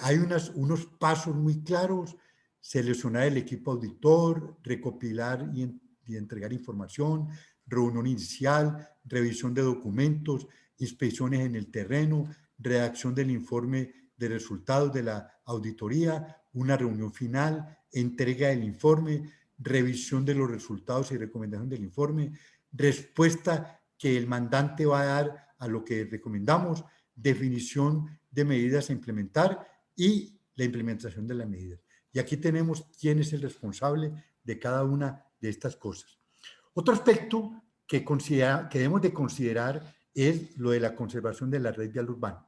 hay unos pasos muy claros: seleccionar el equipo auditor, recopilar y entregar información, reunión inicial, revisión de documentos, inspecciones en el terreno, redacción del informe de resultados de la auditoría, una reunión final, entrega del informe, revisión de los resultados y recomendación del informe, respuesta que el mandante va a dar a lo que recomendamos, definición de medidas a implementar y la implementación de las medidas. Y aquí tenemos quién es el responsable de cada una de estas cosas. Otro aspecto que debemos de considerar es lo de la conservación de la red vial urbana.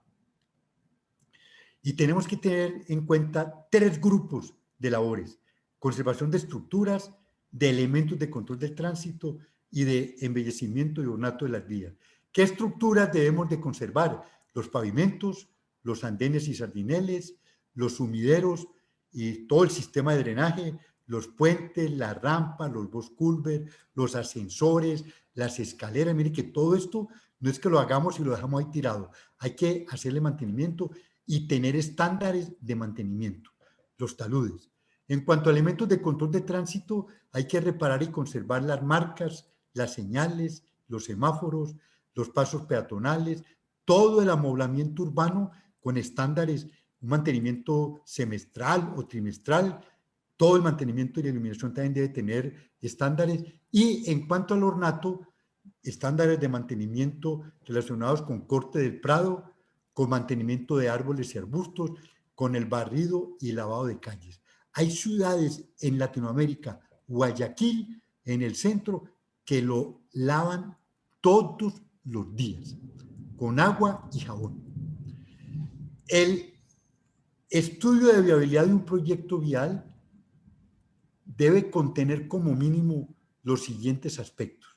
Y tenemos que tener en cuenta 3 grupos de labores: conservación de estructuras, de elementos de control del tránsito y de embellecimiento y ornato de las vías. ¿Qué estructuras debemos de conservar? Los pavimentos, los andenes y sardineles, los sumideros y todo el sistema de drenaje, los puentes, las rampas, los bus culvert, los ascensores, las escaleras. Mire que todo esto no es que lo hagamos y lo dejamos ahí tirado. Hay que hacerle mantenimiento y tener estándares de mantenimiento. Los taludes. En cuanto a elementos de control de tránsito, hay que reparar y conservar las marcas, las señales, los semáforos, los pasos peatonales, todo el amoblamiento urbano con estándares, un mantenimiento semestral o trimestral. Todo el mantenimiento y la iluminación también debe tener estándares. Y en cuanto al ornato, estándares de mantenimiento relacionados con corte del prado, con mantenimiento de árboles y arbustos, con el barrido y lavado de calles. Hay ciudades en Latinoamérica, Guayaquil, en el centro, que lo lavan todos los días, con agua y jabón. El estudio de viabilidad de un proyecto vial debe contener como mínimo los siguientes aspectos: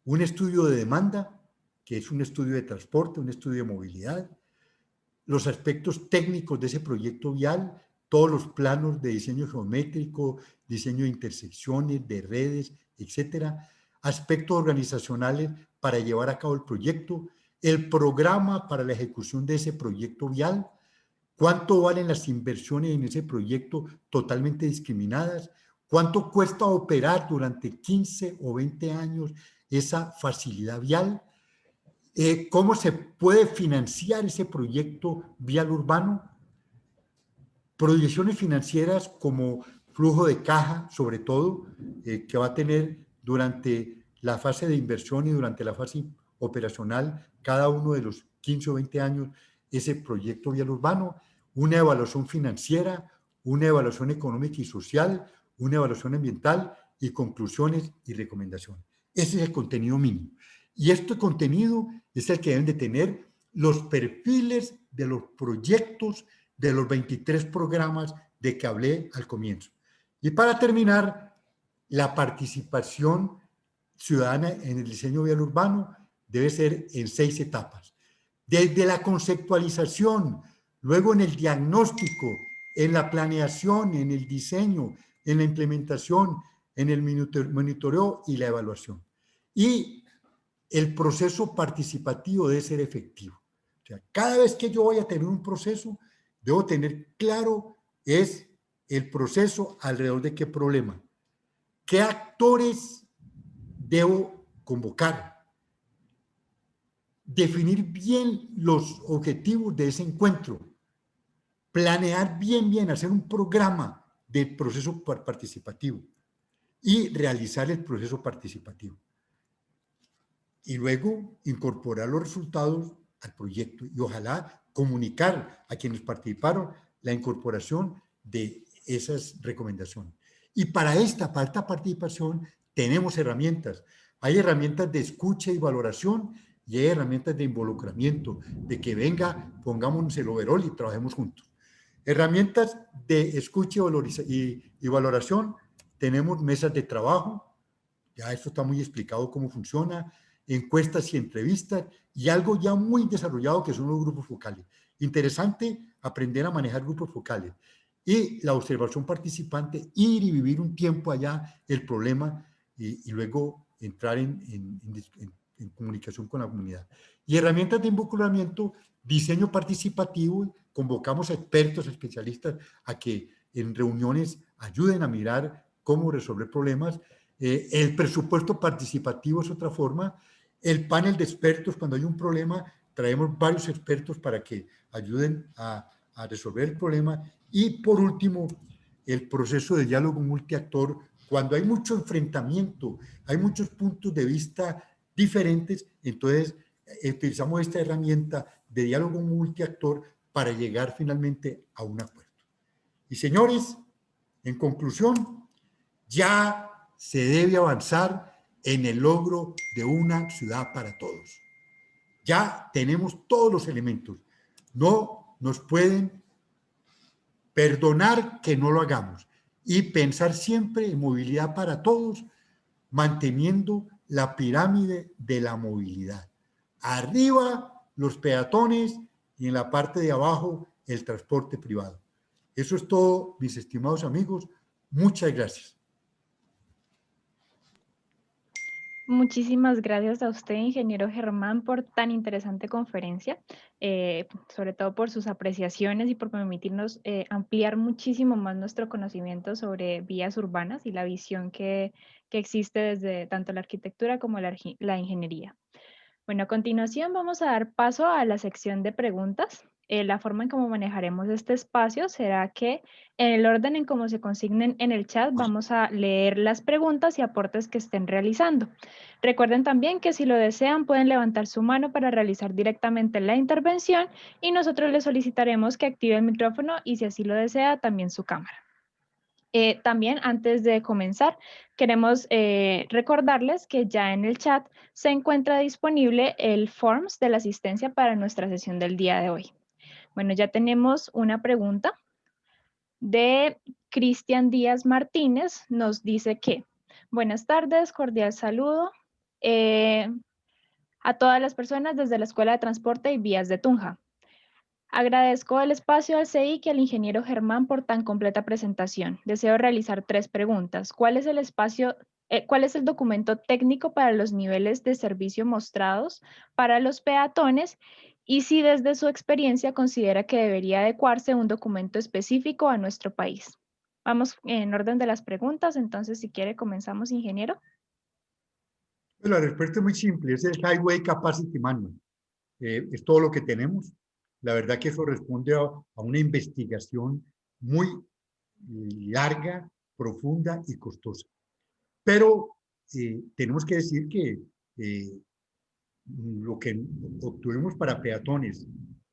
un estudio de demanda, que es un estudio de transporte, un estudio de movilidad, los aspectos técnicos de ese proyecto vial, todos los planos de diseño geométrico, diseño de intersecciones, de redes, etcétera, aspectos organizacionales para llevar a cabo el proyecto, el programa para la ejecución de ese proyecto vial, cuánto valen las inversiones en ese proyecto totalmente discriminadas, cuánto cuesta operar durante 15 o 20 años esa facilidad vial, cómo se puede financiar ese proyecto vial urbano, proyecciones financieras como flujo de caja, sobre todo, que va a tener durante la fase de inversión y durante la fase operacional, cada uno de los 15 o 20 años, ese proyecto vial urbano, una evaluación financiera, una evaluación económica y social, una evaluación ambiental y conclusiones y recomendaciones. Ese es el contenido mínimo. Y este contenido es el que deben de tener los perfiles de los proyectos de los 23 programas de que hablé al comienzo. Y para terminar, la participación ciudadana en el diseño vial urbano debe ser en 6 etapas. Desde la conceptualización, luego en el diagnóstico, en la planeación, en el diseño, en la implementación, en el monitoreo y la evaluación. Y el proceso participativo debe ser efectivo. O sea, cada vez que yo voy a tener un proceso, debo tener claro es el proceso alrededor de qué problema, ¿Qué actores debo convocar? Definir bien los objetivos de ese encuentro, planear bien, hacer un programa del proceso participativo y realizar el proceso participativo. Y luego incorporar los resultados al proyecto y ojalá comunicar a quienes participaron la incorporación de esas recomendaciones. Y para esta participación tenemos herramientas. Hay herramientas de escucha y valoración y hay herramientas de involucramiento, de que venga, pongámonos el overol y trabajemos juntos. Herramientas de escucha y valoración, tenemos mesas de trabajo, ya esto está muy explicado cómo funciona, encuestas y entrevistas, y algo ya muy desarrollado que son los grupos focales. Interesante aprender a manejar grupos focales. Y la observación participante, ir y vivir un tiempo allá el problema y luego entrar en comunicación con la comunidad. Y herramientas de involucramiento, diseño participativo, convocamos a expertos, especialistas, a que en reuniones ayuden a mirar cómo resolver problemas. El presupuesto participativo es otra forma. El panel de expertos, cuando hay un problema, traemos varios expertos para que ayuden a resolver el problema. Y por último, el proceso de diálogo multiactor, cuando hay mucho enfrentamiento, hay muchos puntos de vista diferentes, entonces utilizamos esta herramienta de diálogo multiactor para llegar finalmente a un acuerdo. Y señores, en conclusión, ya se debe avanzar en el logro de una ciudad para todos. Ya tenemos todos los elementos. No nos pueden perdonar que no lo hagamos y pensar siempre en movilidad para todos, manteniendo la pirámide de la movilidad. Arriba los peatones y en la parte de abajo el transporte privado. Eso es todo, mis estimados amigos. Muchas gracias. Muchísimas gracias a usted, ingeniero Germán, por tan interesante conferencia, sobre todo por sus apreciaciones y por permitirnos ampliar muchísimo más nuestro conocimiento sobre vías urbanas y la visión que existe desde tanto la arquitectura como la ingeniería. Bueno, a continuación vamos a dar paso a la sección de preguntas. La forma en cómo manejaremos este espacio será que en el orden en cómo se consignen en el chat vamos a leer las preguntas y aportes que estén realizando. Recuerden también que si lo desean pueden levantar su mano para realizar directamente la intervención y nosotros les solicitaremos que active el micrófono y si así lo desea también su cámara. También antes de comenzar, queremos recordarles que ya en el chat se encuentra disponible el Forms de la asistencia para nuestra sesión del día de hoy. Bueno, ya tenemos una pregunta de Cristian Díaz Martínez. Nos dice que, buenas tardes, cordial saludo a todas las personas desde la Escuela de Transporte y Vías de Tunja. Agradezco el espacio al CEIC y al ingeniero Germán por tan completa presentación. Deseo realizar 3 preguntas. ¿Cuál es el documento técnico para los niveles de servicio mostrados para los peatones? Y si desde su experiencia considera que debería adecuarse un documento específico a nuestro país. Vamos en orden de las preguntas, entonces si quiere comenzamos, ingeniero. La respuesta es muy simple, es el Highway Capacity Manual. Es todo lo que tenemos. La verdad que eso responde a una investigación muy larga, profunda y costosa. Pero tenemos que decir que lo que obtuvimos para peatones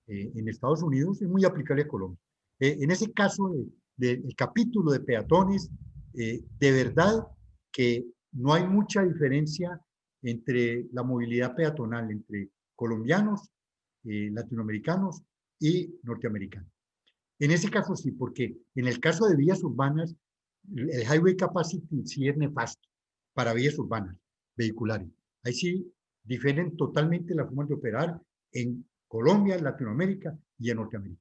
en Estados Unidos es muy aplicable a Colombia. En ese caso del capítulo de peatones, de verdad que no hay mucha diferencia entre la movilidad peatonal entre colombianos, latinoamericanos y norteamericanos. En ese caso sí, porque en el caso de vías urbanas, el Highway Capacity sí es nefasto para vías urbanas, vehiculares. Ahí sí difieren totalmente las formas de operar en Colombia, Latinoamérica y en Norteamérica.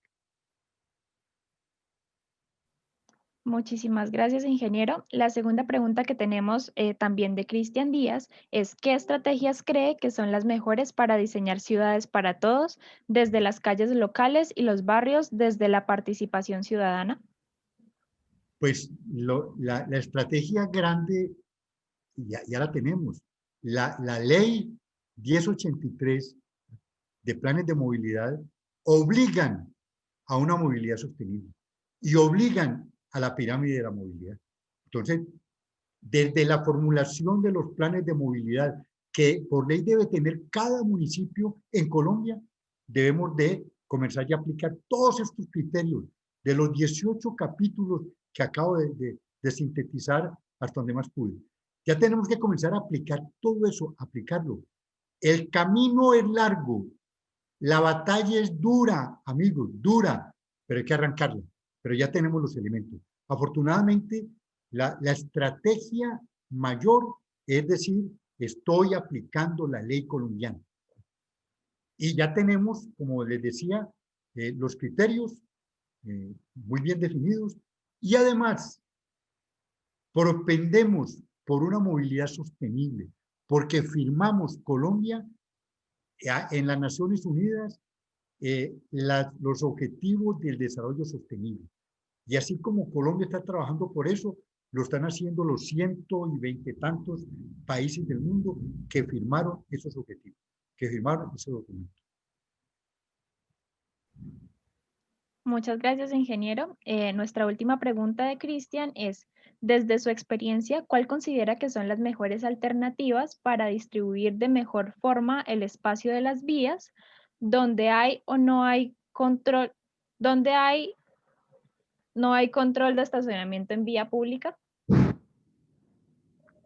Muchísimas gracias, ingeniero. La segunda pregunta que tenemos también de Cristian Díaz es ¿qué estrategias cree que son las mejores para diseñar ciudades para todos, desde las calles locales y los barrios, desde la participación ciudadana? Pues la estrategia grande ya la tenemos. La ley 1083 de planes de movilidad obligan a una movilidad sostenible y obligan a la pirámide de la movilidad. Entonces, desde la formulación de los planes de movilidad que por ley debe tener cada municipio en Colombia, debemos de comenzar ya a aplicar todos estos criterios de los 18 capítulos que acabo de sintetizar hasta donde más pude. Ya tenemos que comenzar a aplicar todo eso, aplicarlo. El camino es largo, la batalla es dura, amigos, dura, pero hay que arrancarla. Pero ya tenemos los elementos. Afortunadamente, la estrategia mayor es decir, estoy aplicando la ley colombiana. Y ya tenemos, como les decía, los criterios muy bien definidos y además propendemos por una movilidad sostenible, porque firmamos Colombia en las Naciones Unidas los objetivos del desarrollo sostenible. Y así como Colombia está trabajando por eso, lo están haciendo los 120 y tantos países del mundo que firmaron esos objetivos, que firmaron ese documento. Muchas gracias, ingeniero. Nuestra última pregunta de Cristian es, desde su experiencia, ¿cuál considera que son las mejores alternativas para distribuir de mejor forma el espacio de las vías, donde hay o no hay control, no hay control de estacionamiento en vía pública?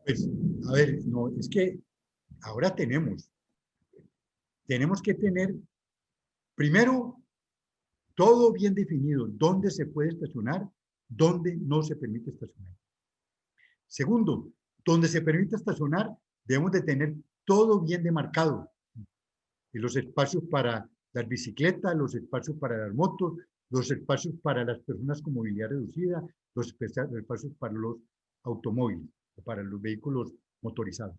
Pues, a ver, no, es que ahora tenemos que tener, primero, todo bien definido, dónde se puede estacionar, dónde no se permite estacionar. Segundo, donde se permite estacionar, debemos de tener todo bien demarcado. Y los espacios para las bicicletas, los espacios para las motos, los espacios para las personas con movilidad reducida, los espacios para los automóviles, para los vehículos motorizados.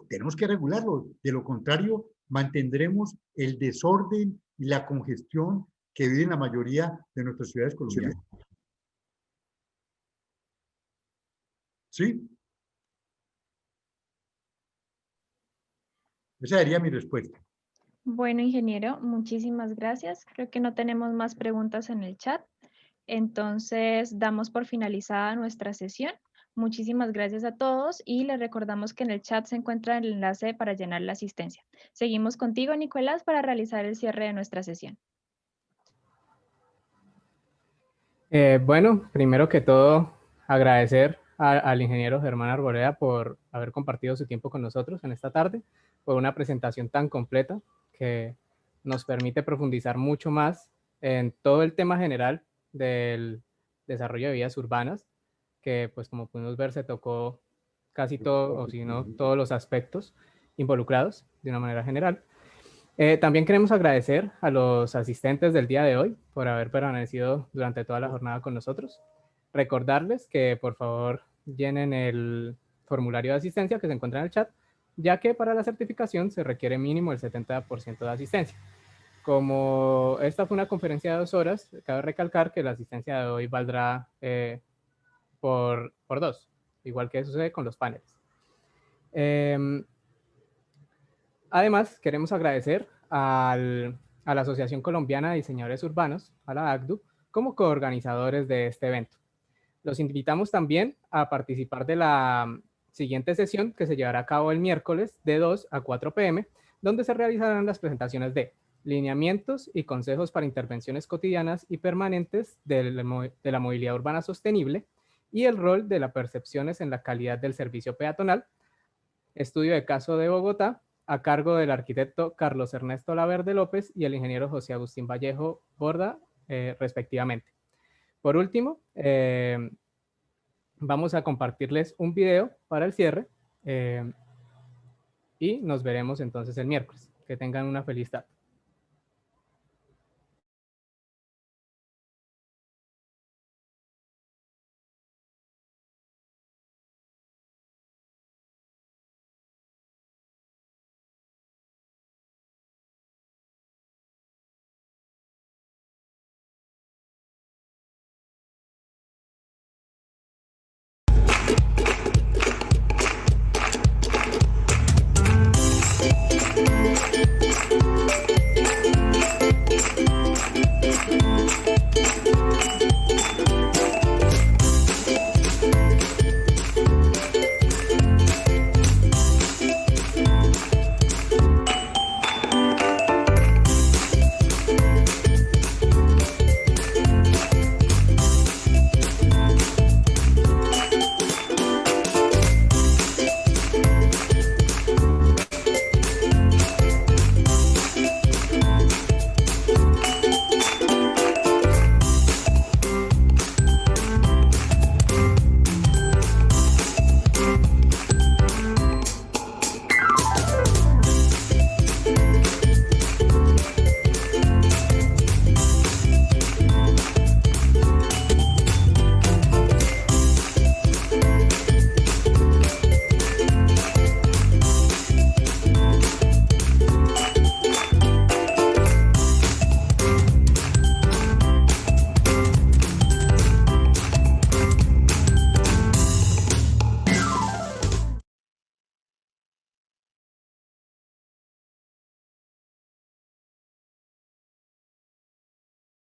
Tenemos que regularlo, de lo contrario mantendremos el desorden y la congestión que vive en la mayoría de nuestras ciudades colombianas. ¿Sí? Esa sería mi respuesta. Bueno, ingeniero, muchísimas gracias. Creo que no tenemos más preguntas en el chat. Entonces, damos por finalizada nuestra sesión. Muchísimas gracias a todos y les recordamos que en el chat se encuentra el enlace para llenar la asistencia. Seguimos contigo, Nicolás, para realizar el cierre de nuestra sesión. Bueno, primero que todo, agradecer al ingeniero Germán Arboleda por haber compartido su tiempo con nosotros en esta tarde, por una presentación tan completa que nos permite profundizar mucho más en todo el tema general del desarrollo de vías urbanas, que pues como pudimos ver se tocó casi todo, o si no todos los aspectos involucrados de una manera general. También queremos agradecer a los asistentes del día de hoy por haber permanecido durante toda la jornada con nosotros. Recordarles que por favor llenen el formulario de asistencia que se encuentra en el chat, ya que para la certificación se requiere mínimo el 70% de asistencia. Como esta fue una conferencia de 2 horas, cabe recalcar que la asistencia de hoy valdrá por 2, igual que sucede con los paneles. Además, queremos agradecer a la Asociación Colombiana de Diseñadores Urbanos, a la ACDU, como coorganizadores de este evento. Los invitamos también a participar de la siguiente sesión que se llevará a cabo el miércoles de 2 a 4 p.m., donde se realizarán las presentaciones de lineamientos y consejos para intervenciones cotidianas y permanentes de la movilidad urbana sostenible y el rol de las percepciones en la calidad del servicio peatonal, estudio de caso de Bogotá, a cargo del arquitecto Carlos Ernesto Laverde López y el ingeniero José Agustín Vallejo Borda, respectivamente. Por último, vamos a compartirles un video para el cierre y nos veremos entonces el miércoles. Que tengan una feliz tarde.